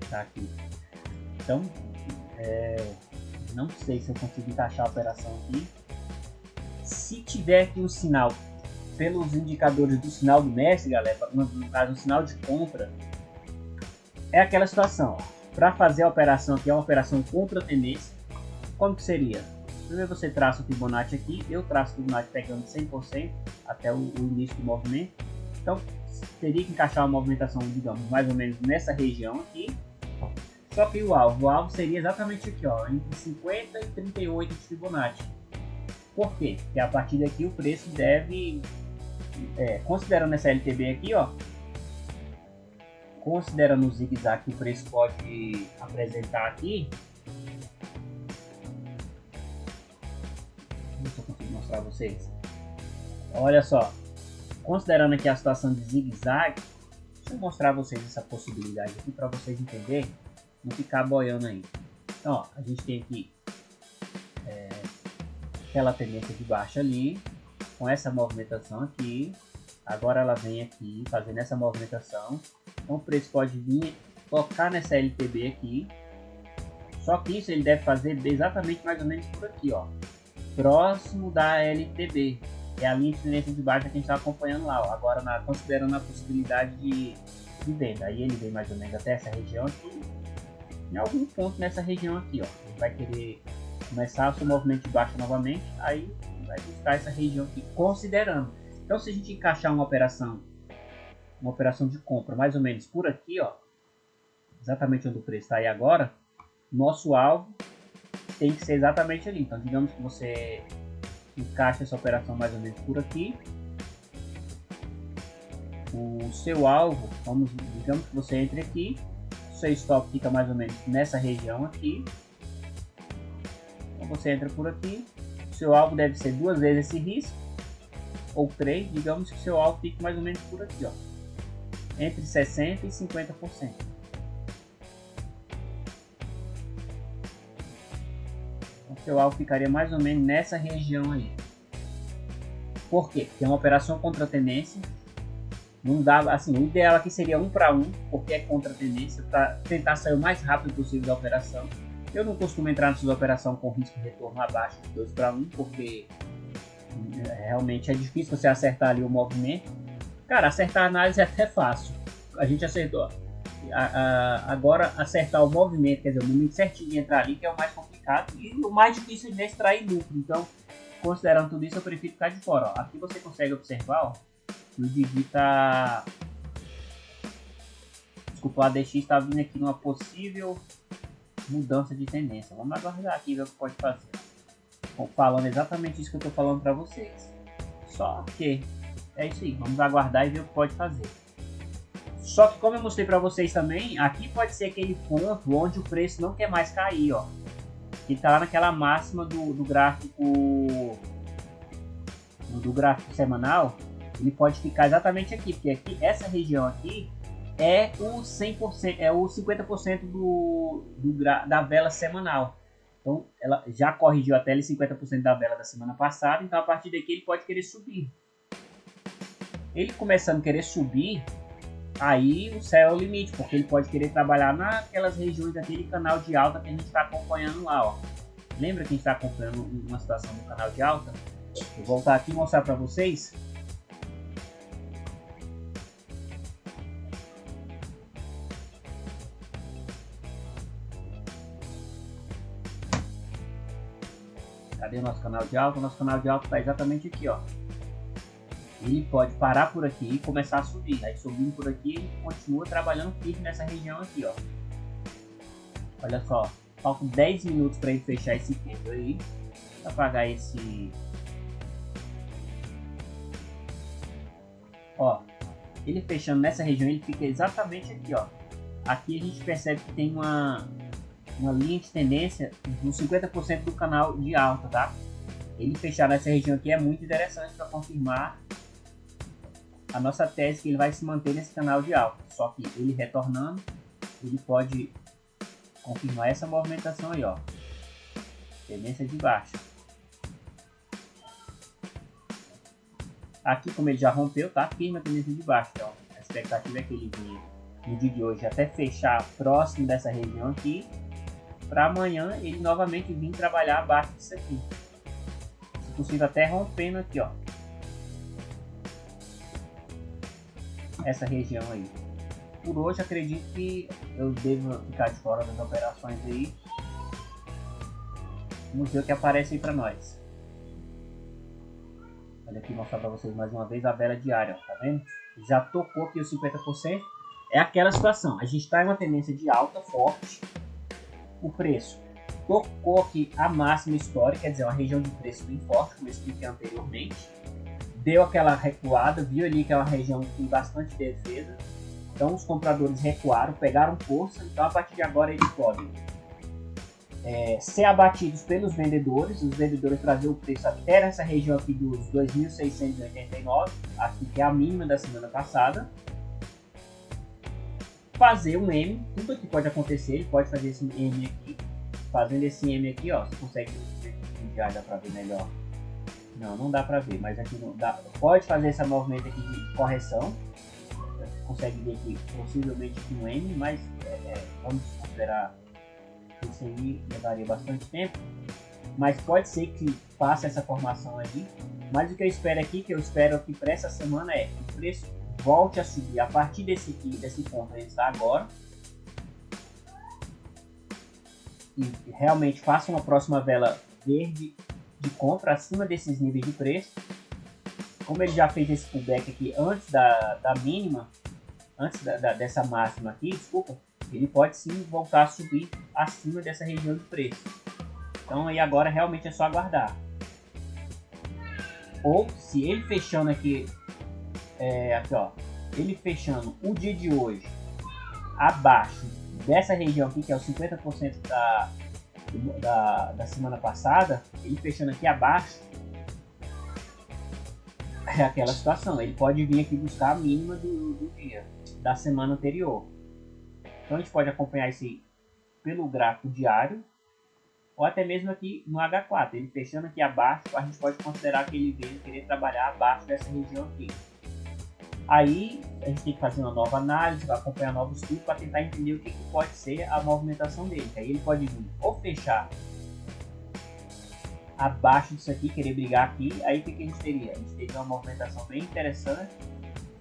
Tá aqui. Então, não sei se eu consigo encaixar a operação aqui. Se tiver aqui um sinal, pelos indicadores do sinal do mestre, galera, no caso, um sinal de compra, é aquela situação. Para fazer a operação aqui, é uma operação contra a tendência. Como que seria? Primeiro você traça o Fibonacci aqui, eu traço o Fibonacci pegando 100% até o início do movimento. Então, teria que encaixar uma movimentação, digamos, mais ou menos nessa região aqui. Só que o alvo seria exatamente aqui, ó, entre 50 e 38 de Fibonacci. Por quê? Porque a partir daqui o preço deve, considerando essa LTB aqui, ó, considerando o zigue-zague que o preço pode apresentar aqui, deixa eu conseguir mostrar a vocês. Olha só, considerando aqui a situação de zigue-zague, deixa eu mostrar a vocês essa possibilidade aqui para vocês entenderem, não ficar boiando aí. Então, ó, a gente tem aqui aquela tendência de baixa ali, com essa movimentação aqui. Agora ela vem aqui fazendo essa movimentação. Então o preço pode vir tocar nessa LTB aqui. Só que isso ele deve fazer exatamente mais ou menos por aqui, ó, próximo da LTB. É a linha de tendência de baixa que a gente está acompanhando lá, ó. Agora considerando a possibilidade de venda. Aí ele vem mais ou menos até essa região aqui. Em algum ponto nessa região aqui, ó, ele vai querer começar o seu movimento de baixa novamente, aí vai buscar essa região aqui, considerando. Então se a gente encaixar uma operação de compra mais ou menos por aqui, ó, exatamente onde o preço está aí agora, nosso alvo tem que ser exatamente ali. Então digamos que você encaixa essa operação mais ou menos por aqui, o seu alvo, digamos que você entre aqui, o seu stop fica mais ou menos nessa região aqui. Então você entra por aqui, o seu alvo deve ser 2 vezes esse risco, ou 3, digamos que o seu alvo fique mais ou menos por aqui, ó, entre 60% e 50%. Então, o seu alvo ficaria mais ou menos nessa região aí. Por quê? Porque é uma operação contra a tendência. Não dá, assim, o ideal aqui seria 1 para 1, porque é contra a tendência, para tentar sair o mais rápido possível da operação. Eu não costumo entrar nessas operações com risco de retorno abaixo de 2 para 1, porque realmente é difícil você acertar ali o movimento. Cara, acertar a análise é até fácil. A gente acertou. Agora, acertar o movimento, quer dizer, o momento certinho de entrar ali, que é o mais complicado. E o mais difícil de extrair lucro. Então, considerando tudo isso, eu prefiro ficar de fora. Ó. Aqui você consegue observar, ó, que o Didi tá... Desculpa, o ADX está vindo aqui numa possível mudança de tendência. Vamos aguardar aqui e ver o que pode fazer. Falando exatamente isso que eu estou falando para vocês. Só que é isso aí. Vamos aguardar e ver o que pode fazer. Só que como eu mostrei para vocês também, aqui pode ser aquele ponto onde o preço não quer mais cair, ó. Que está lá naquela máxima do gráfico semanal. Ele pode ficar exatamente aqui, porque aqui essa região aqui é o 100%, é o 50% da vela semanal. Então ela já corrigiu até ele 50% da vela da semana passada, então a partir daqui ele pode querer subir. Ele começando a querer subir, aí o céu é o limite, porque ele pode querer trabalhar naquelas regiões daquele canal de alta que a gente está acompanhando lá, ó. Lembra que a gente está acompanhando uma situação no canal de alta? Vou voltar aqui e mostrar para vocês. Cadê o nosso canal de alta? O nosso canal de alta está exatamente aqui, ó. Ele pode parar por aqui e começar a subir. Aí subindo por aqui, ele continua trabalhando firme nessa região aqui, ó. Olha só, faltam 10 minutos para ele fechar esse candle aí. Vou apagar esse... Ó, ele fechando nessa região, ele fica exatamente aqui, ó. Aqui a gente percebe que tem uma linha de tendência nos 50% do canal de alta, tá? Ele fechar nessa região aqui é muito interessante para confirmar a nossa tese que ele vai se manter nesse canal de alta. Só que ele retornando, ele pode confirmar essa movimentação aí, ó. Tendência de baixa. Aqui, como ele já rompeu, tá firme a tendência de baixa. Então, a expectativa é que ele venha no dia de hoje até fechar próximo dessa região aqui, para amanhã ele novamente vir trabalhar abaixo disso aqui. Se possível até rompendo aqui, ó. Essa região aí. Por hoje acredito que eu devo ficar de fora das operações aí. Vamos ver o que aparece aí para nós. Olha aqui, mostrar para vocês mais uma vez a vela diária, ó, tá vendo? Já tocou aqui os 50%. É aquela situação, a gente está em uma tendência de alta forte. O preço tocou aqui a máxima histórica, quer dizer, uma região de preço bem forte, como eu expliquei anteriormente. Deu aquela recuada, viu ali aquela região com bastante defesa. Então os compradores recuaram, pegaram força. Então a partir de agora eles podem ser abatidos pelos vendedores. Os vendedores trazer o preço até essa região aqui dos 2.689, aqui que é a mínima da semana passada. Fazer um M, tudo aqui pode acontecer, ele pode fazer esse M aqui. Fazendo esse M aqui, ó, você consegue já dá para ver melhor. Não dá para ver, mas aqui não dá. Pode fazer esse movimento aqui de correção. Você consegue ver aqui possivelmente um M, mas vamos considerar que isso aí levaria bastante tempo. Mas pode ser que faça essa formação aí. Mas o que eu espero aqui, para essa semana é que o preço volte a subir a partir desse ponto que está agora. E realmente faça uma próxima vela verde de compra acima desses níveis de preço. Como ele já fez esse pullback aqui antes da mínima, antes dessa máxima aqui, desculpa, ele pode sim voltar a subir acima dessa região de preço. Então aí agora realmente é só aguardar. Ou se ele fechando aqui, aqui ó, ele fechando o dia de hoje abaixo dessa região aqui, que é o 50% da semana passada, ele fechando aqui abaixo, é aquela situação, ele pode vir aqui buscar a mínima do dia, da semana anterior. Então a gente pode acompanhar isso aí pelo gráfico diário, ou até mesmo aqui no H4, ele fechando aqui abaixo, a gente pode considerar que ele veio querer trabalhar abaixo dessa região aqui. Aí a gente tem que fazer uma nova análise, acompanhar novos estudos para tentar entender o que pode ser a movimentação dele. Aí ele pode vir ou fechar abaixo disso aqui, querer brigar aqui. Aí o que a gente teria? A gente teria uma movimentação bem interessante.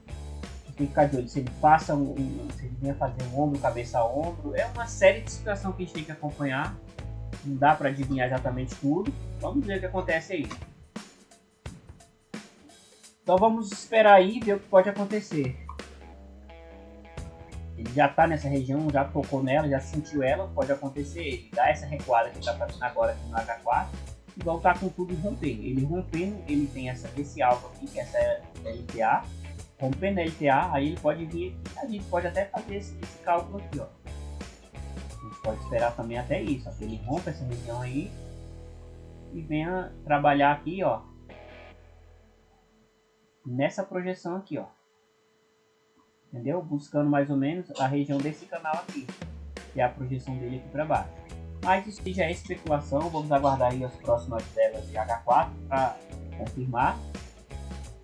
A gente tem que ficar de olho se ele faça se ele venha fazer um ombro, cabeça a ombro. É uma série de situações que a gente tem que acompanhar. Não dá para adivinhar exatamente tudo. Vamos ver o que acontece aí. Então vamos esperar aí e ver o que pode acontecer. Ele já está nessa região, já tocou nela, já sentiu ela, pode acontecer ele dar essa recuada que está fazendo agora aqui no H4 e voltar com tudo e romper. Ele rompendo, ele tem esse alvo aqui, que é essa LTA. Rompendo a LTA, aí ele pode vir aqui. A gente pode até fazer esse cálculo aqui, ó. A gente pode esperar também até isso, ó, que ele rompa essa região aí e venha trabalhar aqui, ó, nessa projeção aqui, ó, entendeu? Buscando mais ou menos a região desse canal aqui, que é a projeção dele aqui para baixo. Mas isso já é especulação, vamos aguardar aí as próximas telas de H4 para confirmar.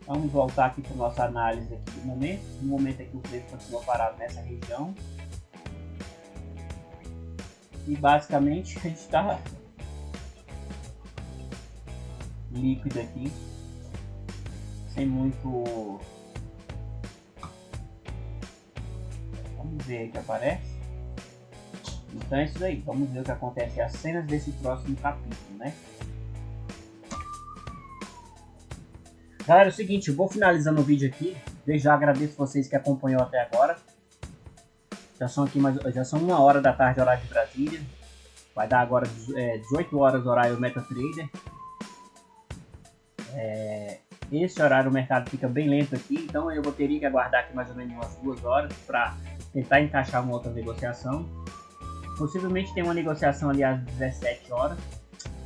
Vamos voltar aqui para nossa análise aqui do momento. No momento aqui o preço continua parado nessa região. E basicamente a gente está líquido aqui, sem muito. Vamos ver o que aparece. Então é isso daí. Vamos ver o que acontece, as cenas desse próximo capítulo, né? Galera, é o seguinte, eu vou finalizando o vídeo aqui. Desde já agradeço vocês que acompanhou até agora. Já são 1h da tarde, horário de Brasília. Vai dar agora 18 horas horário MetaTrader. Esse horário o mercado fica bem lento aqui, então eu teria que aguardar aqui mais ou menos umas 2 horas para tentar encaixar uma outra negociação. Possivelmente tem uma negociação ali às 17 horas,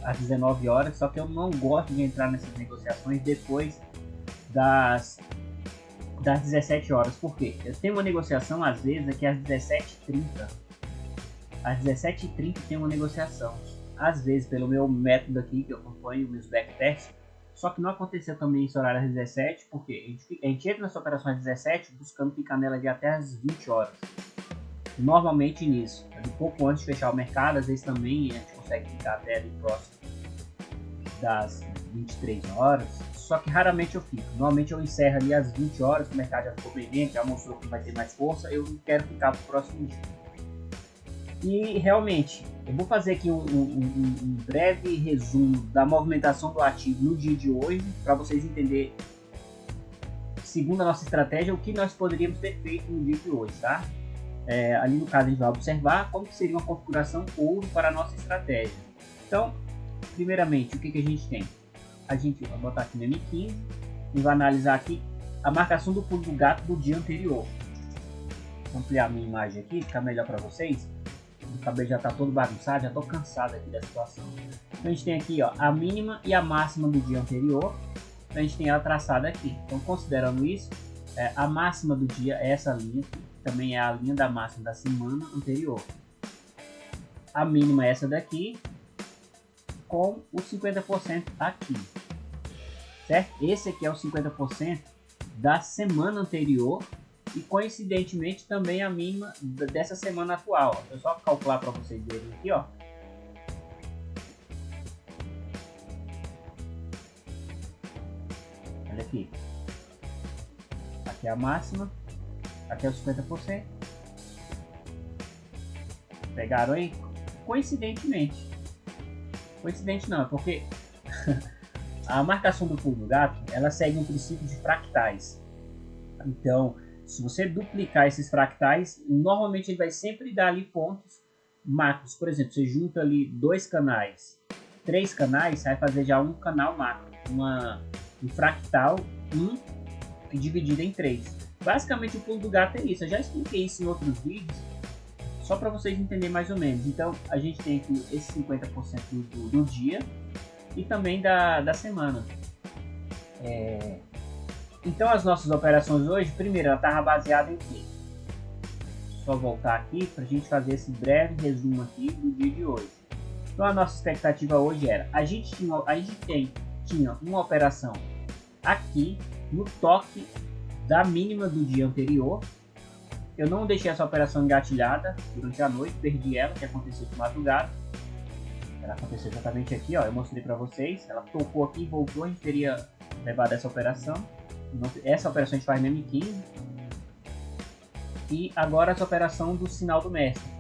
às 19 horas, só que eu não gosto de entrar nessas negociações depois das 17 horas. Por quê? Eu tenho uma negociação às vezes aqui às 17h30. Às 17h30 tem uma negociação. Às vezes, pelo meu método aqui que eu acompanho, meus backtests, só que não aconteceu também esse horário às 17, porque a gente entra nessa operação às 17 buscando ficar nela de até às 20 horas. Normalmente nisso, um pouco antes de fechar o mercado, às vezes também a gente consegue ficar até ali próximo das 23 horas, só que raramente eu fico. Normalmente eu encerro ali às 20 horas, o mercado já ficou bem dentro, já mostrou que vai ter mais força, eu não quero ficar pro próximo dia. E realmente, eu vou fazer aqui um breve resumo da movimentação do ativo no dia de hoje, para vocês entenderem, segundo a nossa estratégia, o que nós poderíamos ter feito no dia de hoje, tá? Ali no caso a gente vai observar como que seria uma configuração ouro para a nossa estratégia. Então, primeiramente, o que a gente tem? A gente vai botar aqui no M15 e vai analisar aqui a marcação do pulo do gato do dia anterior. Vou ampliar minha imagem aqui, ficar melhor para vocês. O cabelo já está todo bagunçado, já estou cansado aqui da situação. Então a gente tem aqui, ó, a mínima e a máxima do dia anterior. Então a gente tem ela traçada aqui. Então considerando isso, a máxima do dia é essa linha aqui. Também é a linha da máxima da semana anterior. A mínima é essa daqui, com o 50% aqui. Certo? Esse aqui é o 50% da semana anterior. E coincidentemente também a mínima dessa semana atual. Deixa eu só calcular para vocês verem aqui, ó. Olha aqui. Aqui é a máxima. Aqui é os 50%. Pegaram aí? Coincidentemente. Coincidente não, é porque a marcação do pulo do gato, ela segue um princípio de fractais. Então, se você duplicar esses fractais, normalmente ele vai sempre dar ali pontos macros. Por exemplo, você junta ali 2 canais, 3 canais, você vai fazer já um canal macro, um fractal 1 dividido em 3. Basicamente o pulo do gato é isso. Eu já expliquei isso em outros vídeos, só para vocês entenderem mais ou menos. Então a gente tem aqui esse 50% do dia e também da semana. Então as nossas operações hoje, primeiro, ela estava baseada em quê? Só voltar aqui para a gente fazer esse breve resumo aqui do dia de hoje. Então a nossa expectativa hoje era, a gente tinha uma operação aqui no toque da mínima do dia anterior. Eu não deixei essa operação engatilhada durante a noite, perdi ela, que aconteceu de madrugada. Ela aconteceu exatamente aqui, ó, eu mostrei para vocês. Ela tocou aqui e voltou, a gente teria levado essa operação. Essa operação a gente faz no M15. E agora essa operação do sinal do mestre.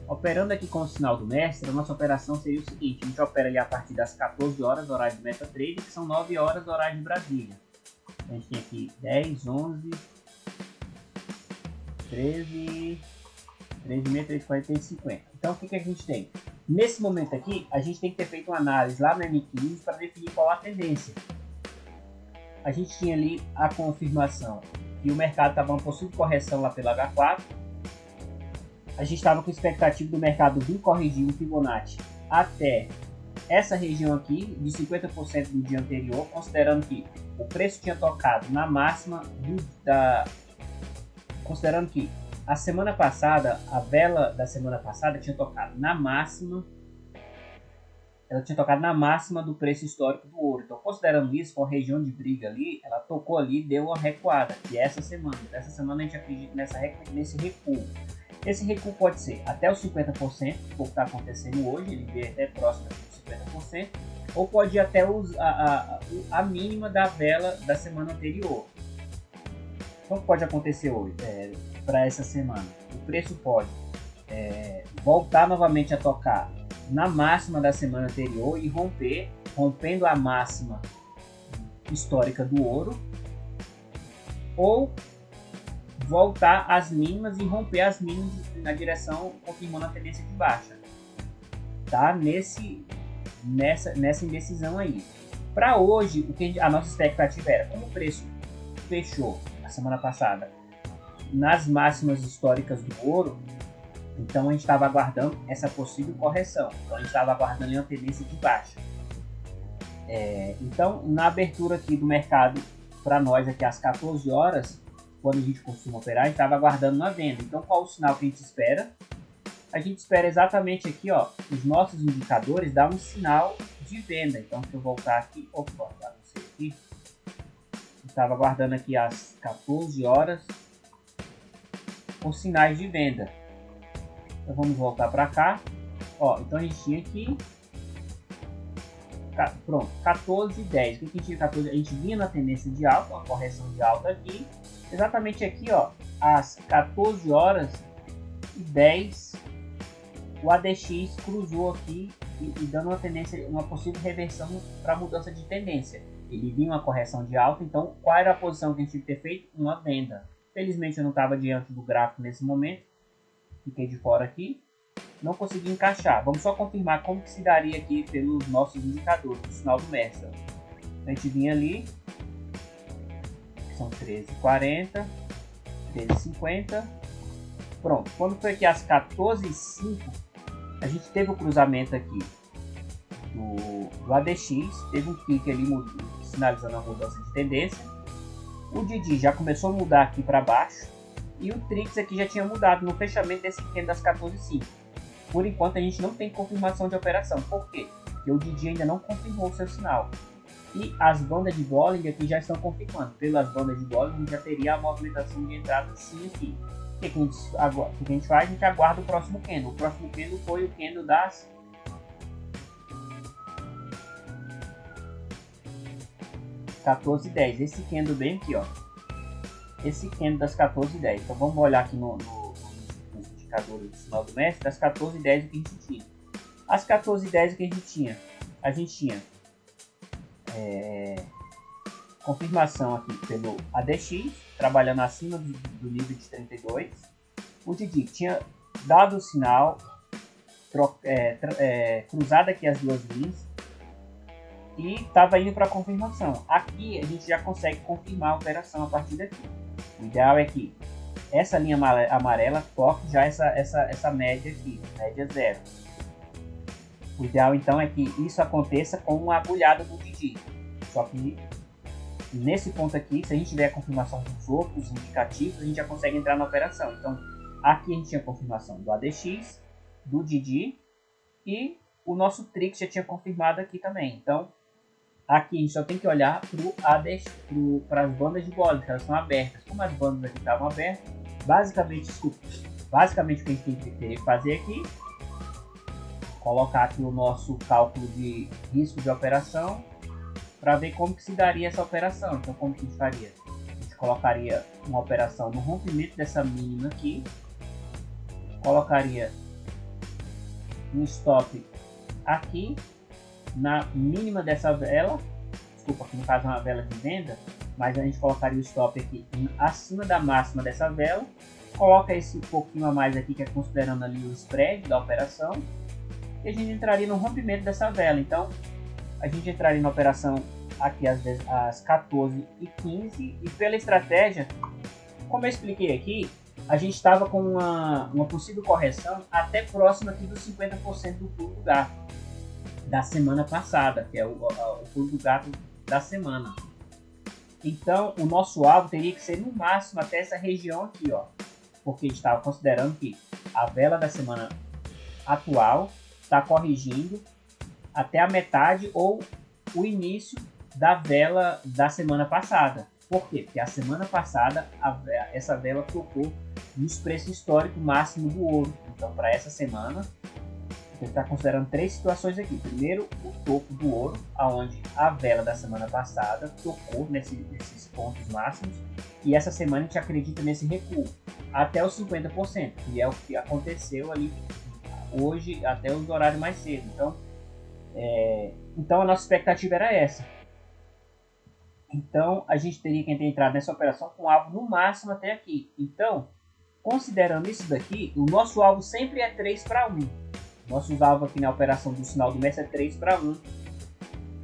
Operando aqui com o sinal do mestre, a nossa operação seria o seguinte: a gente opera ali a partir das 14 horas, horário de MetaTrader, que são 9 horas, horário de Brasília. A gente tem aqui 10, 11, 13, 13,5, 13,40 e 50. Então o que a gente tem? Nesse momento aqui, a gente tem que ter feito uma análise lá no M15 para definir qual a tendência. A gente tinha ali a confirmação que o mercado estava uma possível correção lá pela H4. A gente estava com expectativa do mercado vir corrigir o Fibonacci até essa região aqui de 50% do dia anterior, considerando que o preço tinha tocado na máxima considerando que a semana passada, a vela da semana passada tinha tocado na máxima, ela tinha tocado na máxima do preço histórico do ouro. Então, considerando isso, com a região de briga ali, ela tocou ali e deu uma recuada, que é essa semana. Essa semana a gente acredita nesse recuo. Esse recuo pode ser até os 50%, que está acontecendo hoje, ele veio até próximo dos 50%, ou pode ir até a mínima da vela da semana anterior. Então, o que pode acontecer hoje, para essa semana? O preço pode voltar novamente a tocar na máxima da semana anterior e rompendo a máxima histórica do ouro, ou voltar às mínimas e romper as mínimas na direção, confirmando a tendência de baixa. Tá? Nessa indecisão aí. Para hoje, o que a nossa expectativa era, como o preço fechou a semana passada nas máximas históricas do ouro, então a gente estava aguardando essa possível correção. Então a gente estava aguardando uma tendência de baixa. Então, na abertura aqui do mercado, para nós aqui às 14 horas, quando a gente costuma operar, a gente estava aguardando uma venda. Então, qual o sinal que a gente espera? A gente espera exatamente aqui, ó, os nossos indicadores dão um sinal de venda. Então, se eu voltar aqui, aqui, estava aguardando aqui às 14 horas os sinais de venda. Então, vamos voltar para cá. Ó, então a gente tinha aqui, pronto, 14,10. O que a gente tinha 14? A gente vinha na tendência de alta, uma correção de alta aqui. Exatamente aqui, ó, às 14 horas e 10, o ADX cruzou aqui e dando uma tendência, uma possível reversão para mudança de tendência. Ele vinha uma correção de alta, então qual era a posição que a gente tinha que ter feito? Uma venda. Felizmente eu não estava diante do gráfico nesse momento, fiquei de fora aqui, não consegui encaixar. Vamos só confirmar como que se daria aqui pelos nossos indicadores, o sinal do mestre. A gente vinha ali, são 13,40, 13,50. Pronto, quando foi aqui às 14,05, a gente teve o cruzamento aqui do ADX, teve um pique ali sinalizando a mudança de tendência. O Didi já começou a mudar aqui para baixo e o Trix aqui já tinha mudado no fechamento desse pequeno das 14,05. Por enquanto a gente não tem confirmação de operação. Por quê? Porque o Didi ainda não confirmou o seu sinal. E as bandas de Bollinger aqui já estão confirmando. Pelas bandas de Bollinger já teria a movimentação de entrada sim aqui. O que a gente faz? A gente aguarda o próximo candle. O próximo candle foi o candle das 14,10. Esse candle bem aqui, ó. Esse candle das 14,10. Então vamos olhar aqui nos indicadores do sinal do mestre. Das 14,10 o que a gente tinha. As 14,10 o que a gente tinha? A gente tinha confirmação aqui pelo ADX, trabalhando acima do nível de 32. O Didi tinha dado o sinal, cruzado aqui as duas linhas e estava indo para confirmação. Aqui a gente já consegue confirmar a operação a partir daqui. O ideal é que essa linha amarela toque já essa média aqui, média zero. O ideal então é que isso aconteça com uma agulhada do Didi. Só que nesse ponto aqui, se a gente tiver a confirmação dos outros indicativos, a gente já consegue entrar na operação. Então aqui a gente tinha a confirmação do ADX, do Didi e o nosso Trix já tinha confirmado aqui também. Então aqui a gente só tem que olhar para as bandas de Bollinger, que elas estão abertas. Como as bandas aqui estavam abertas, basicamente o que a gente teria que fazer aqui, colocar aqui o nosso cálculo de risco de operação, para ver como que se daria essa operação. Então, como que a gente faria? A gente colocaria uma operação no rompimento dessa mínima aqui, colocaria um stop aqui na mínima dessa vela, desculpa, aqui no caso é uma vela de venda, mas a gente colocaria o stop aqui acima da máxima dessa vela, coloca esse pouquinho a mais aqui, que é considerando ali o spread da operação, e a gente entraria no rompimento dessa vela. Então a gente entraria na operação aqui às 14h15, e pela estratégia, como eu expliquei aqui, a gente estava com uma possível correção até próximo aqui dos 50% do pulo do gato da semana passada, que é o pulo do gato da semana. Então o nosso alvo teria que ser no máximo até essa região aqui, ó, porque a gente estava considerando que a vela da semana atual está corrigindo até a metade ou o início da vela da semana passada. Por quê? Porque a semana passada essa vela tocou nos preços históricos máximo do ouro. Então, para essa semana, você está considerando três situações aqui. Primeiro, o topo do ouro, aonde a vela da semana passada tocou nesses pontos máximos. E essa semana a gente acredita nesse recuo até os 50%, que é o que aconteceu ali hoje até os horários mais cedo. Então a nossa expectativa era essa. Então a gente teria que entrar nessa operação com alvo no máximo até aqui. Então, considerando isso daqui, o nosso alvo sempre é 3:1. Nosso alvo aqui na operação do sinal do Messi é 3:1.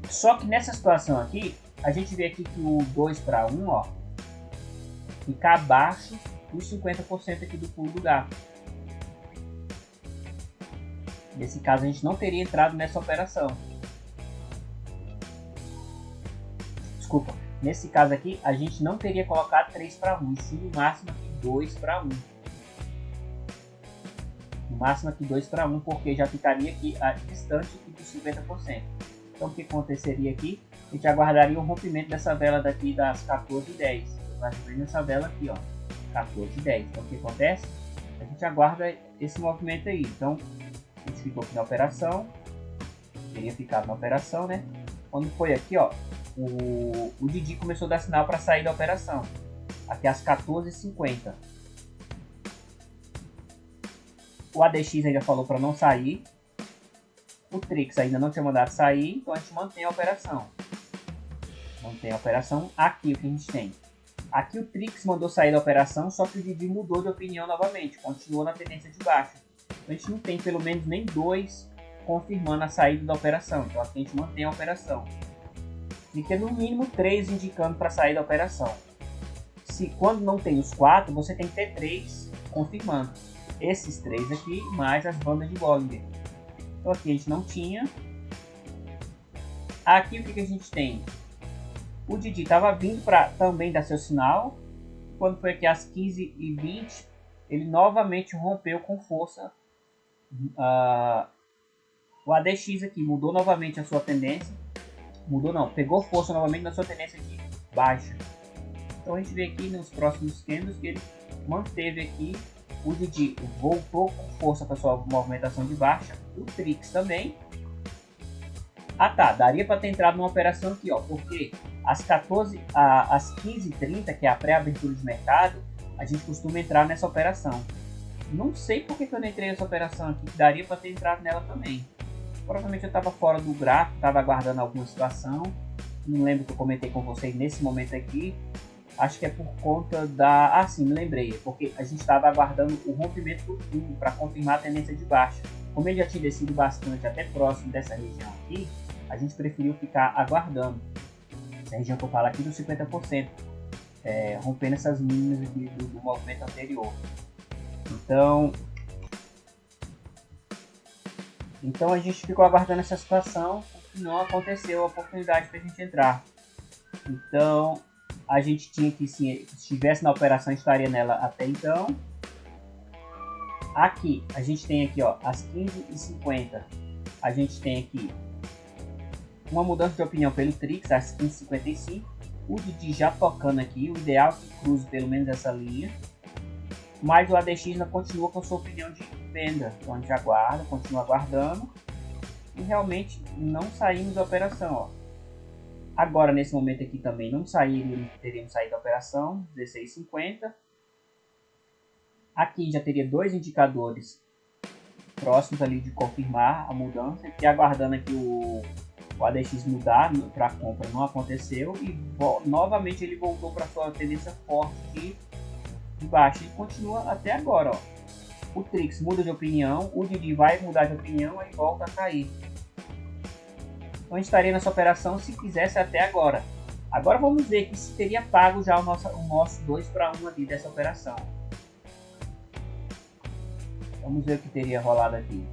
Só que nessa situação aqui, a gente vê aqui que o 2:1, ó, fica abaixo dos 50% aqui do pulo do gato. Nesse caso a gente não teria entrado nessa operação. Desculpa, nesse caso aqui a gente não teria colocado 3:1, e sim no máximo aqui 2:1. No máximo aqui 2:1, porque já ficaria aqui distante aqui dos 50%. Então o que aconteceria aqui? A gente aguardaria o rompimento dessa vela daqui das 14h10. Vai subir nessa vela aqui, ó, 14h10. Então o que acontece? A gente aguarda esse movimento aí. Então a gente ficou aqui na operação, teria ficado na operação, né? Quando foi aqui, ó, o Didi começou a dar sinal para sair da operação, aqui às 14h50. O ADX ainda falou para não sair, o Trix ainda não tinha mandado sair, então a gente mantém a operação. Mantém a operação aqui, o que a gente tem. Aqui o Trix mandou sair da operação, só que o Didi mudou de opinião novamente, continuou na tendência de baixa. A gente não tem pelo menos nem dois confirmando a saída da operação, então aqui a gente mantém a operação. Fica no mínimo 3 indicando para sair da operação. Se quando não tem os 4, você tem que ter 3 confirmando. Esses 3 aqui, mais as bandas de Bollinger. Então aqui a gente não tinha. Aqui o que a gente tem? O Didi estava vindo para também dar seu sinal. Quando foi aqui às 15h20, ele novamente rompeu com força. O ADX aqui mudou novamente a sua tendência. Mudou não, pegou força novamente na sua tendência de baixa. Então a gente vê aqui nos próximos candles que ele manteve aqui. O Didi voltou com força para sua movimentação de baixa. O Trix também. Daria para ter entrado numa operação aqui, ó, porque às 15h30, que é a pré-abertura de mercado, a gente costuma entrar nessa operação. Não sei porque que eu não entrei nessa operação aqui, que daria para ter entrado nela também. Provavelmente eu estava fora do gráfico, estava aguardando alguma situação. Não lembro que eu comentei com vocês nesse momento aqui. Acho que é por conta da... sim, me lembrei. É porque a gente estava aguardando o rompimento do fundo para confirmar a tendência de baixa. Como ele já tinha descido bastante até próximo dessa região aqui, a gente preferiu ficar aguardando. Essa região que eu falo aqui dos 50%. Rompendo essas mínimas aqui do movimento anterior. Então a gente ficou aguardando essa situação e não aconteceu a oportunidade para a gente entrar. Então a gente tinha que, se estivesse na operação, estaria nela até então. Aqui a gente tem aqui, ó, às 15h50, a gente tem aqui uma mudança de opinião pelo Trix às 15h55. O Didi já tocando aqui. O ideal é que cruze pelo menos essa linha. Mas o ADX ainda continua com sua opinião de venda. Então a gente aguarda, continua aguardando. E realmente não saímos da operação. Ó. Agora nesse momento aqui também não teríamos saído da operação. 16,50. Aqui já teria dois indicadores próximos ali de confirmar a mudança. E aguardando aqui o ADX mudar para a compra, não aconteceu. E novamente ele voltou para sua tendência forte de baixa. E continua até agora. Ó. O Trix muda de opinião, o Didi vai mudar de opinião e volta a cair. Então a gente estaria nessa operação se quisesse até agora. Agora vamos ver que se teria pago já o nosso 2 para 1 ali dessa operação. Vamos ver o que teria rolado aqui.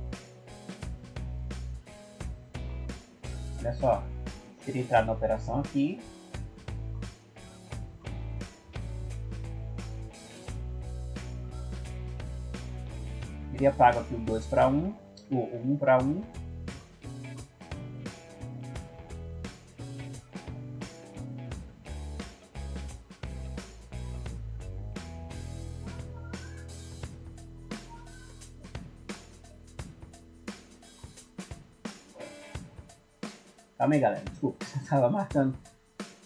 Olha só, teria entrado na operação aqui. Teria pago aqui o 2 para 1, o 1 para 1. Calma aí, galera, desculpa, eu estava marcando.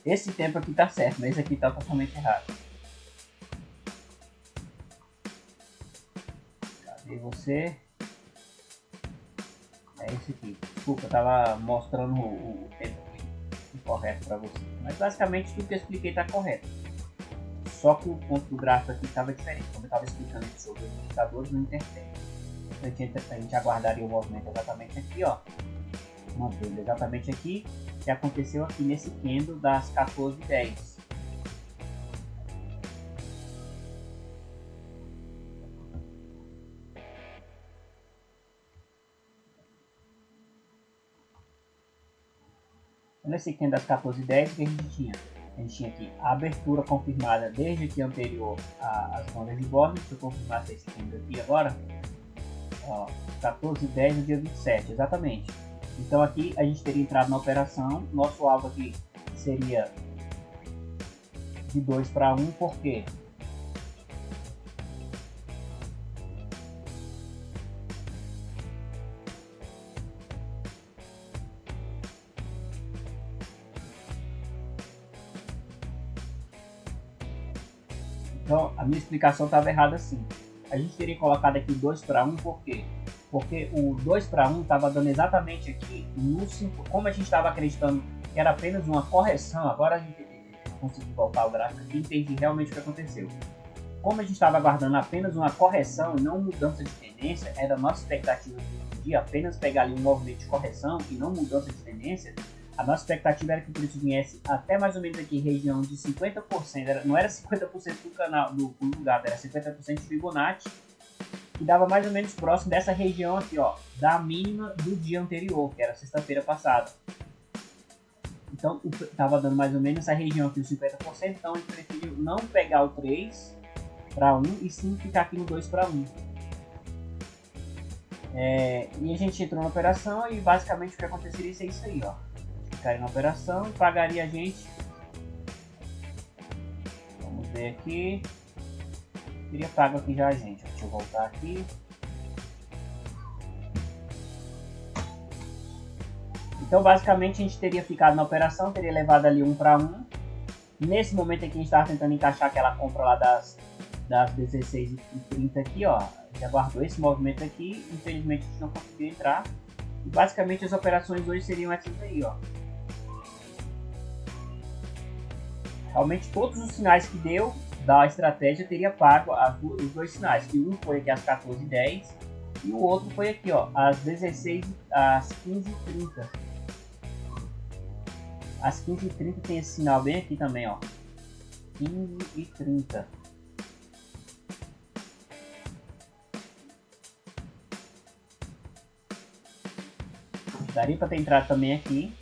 Esse tempo aqui tá certo, mas esse aqui tá totalmente errado. Cadê você? É esse aqui. Desculpa, eu tava mostrando o tempo incorreto para você. Mas basicamente tudo que eu expliquei tá correto. Só que o ponto do gráfico aqui estava diferente. Como eu estava explicando sobre os indicadores, não interfere. Então a gente aguardaria o movimento exatamente aqui, ó. Mantendo exatamente aqui, que aconteceu aqui nesse candle das 14h10. Nesse candle das 14h10, o que a gente tinha? A gente tinha aqui a abertura confirmada desde aqui anterior às bandas de Bollinger. Deixa eu confirmar esse candle aqui agora. Ó, 14h10 no dia 27, exatamente. Então aqui a gente teria entrado na operação. Nosso alvo aqui seria de 2 para 1, por quê? Então a minha explicação estava errada assim. A gente teria colocado aqui 2 para 1, por quê? Porque o 2 para 1 estava dando exatamente aqui no 5. Como a gente estava acreditando que era apenas uma correção, agora a gente conseguiu voltar o gráfico aqui e entendi realmente o que aconteceu. Como a gente estava aguardando apenas uma correção e não mudança de tendência, era a nossa expectativa de apenas pegar ali um movimento de correção e não mudança de tendência. A nossa expectativa era que o preço viesse até mais ou menos aqui região de 50%, não era 50% do canal do lugar, era 50% de Fibonacci, que dava mais ou menos próximo dessa região aqui, ó, da mínima do dia anterior, que era sexta-feira passada. Então, estava dando mais ou menos essa região aqui, os 50%, então a gente preferiu não pegar o 3 para 1 e sim ficar aqui no 2 para 1. E a gente entrou na operação e basicamente o que aconteceria é isso aí, ó. Ficaria na operação e pagaria a gente. Vamos ver aqui. Teria pago aqui já a gente. Deixa eu voltar aqui. Então basicamente a gente teria ficado na operação, teria levado ali 1 para 1. Nesse momento aqui a gente estava tentando encaixar aquela compra lá das 16h30 aqui, ó. A gente aguardou esse movimento aqui, infelizmente a gente não conseguiu entrar. E basicamente as operações hoje seriam essas aí, ó. Realmente todos os sinais que deu da estratégia teria pago os dois sinais, que um foi aqui às 14h10 e o outro foi aqui, ó, às 15h30. Às 15h30 tem esse sinal bem aqui também, ó. 15h30. Daria para ter entrado também aqui.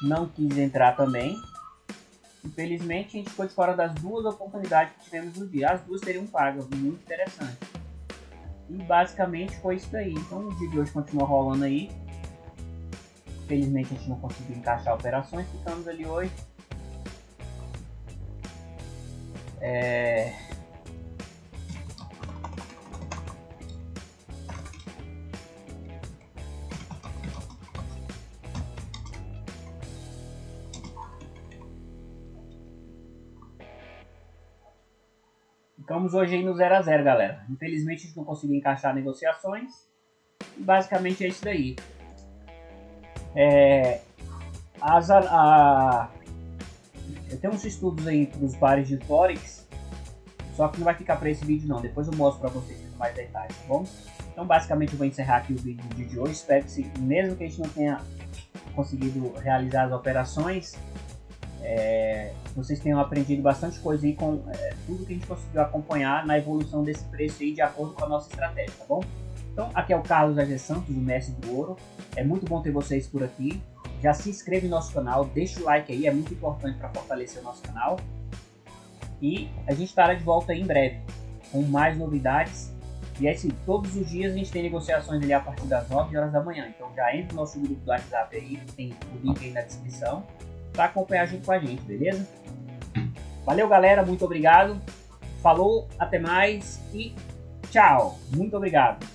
Não quis entrar também. Infelizmente a gente ficou de fora das duas oportunidades que tivemos no dia. As duas teriam pago, muito interessante. E basicamente foi isso daí. Então o dia de hoje continua rolando aí. Infelizmente a gente não conseguiu encaixar operações, ficamos ali hoje. Ficamos hoje aí no 0 a 0, galera. Infelizmente a gente não conseguiu encaixar negociações. E basicamente é isso daí. Eu tenho uns estudos aí dos pares de Forex, só que não vai ficar para esse vídeo não. Depois eu mostro para vocês com mais detalhes, tá bom? Então basicamente eu vou encerrar aqui o vídeo de hoje. Espero que, mesmo que a gente não tenha conseguido realizar as operações, vocês tenham aprendido bastante coisa aí com tudo que a gente conseguiu acompanhar na evolução desse preço aí de acordo com a nossa estratégia, tá bom? Então aqui é o Carlos AG Santos, o mestre do ouro. É muito bom ter vocês por aqui. Já se inscreve no nosso canal, deixa o like aí, é muito importante para fortalecer o nosso canal. E a gente estará de volta aí em breve com mais novidades. E assim, todos os dias a gente tem negociações ali a partir das 9 horas da manhã. Então já entra no nosso grupo do WhatsApp aí, tem o link aí na descrição, para acompanhar junto com a gente, beleza? Valeu, galera, muito obrigado. Falou, até mais e tchau. Muito obrigado.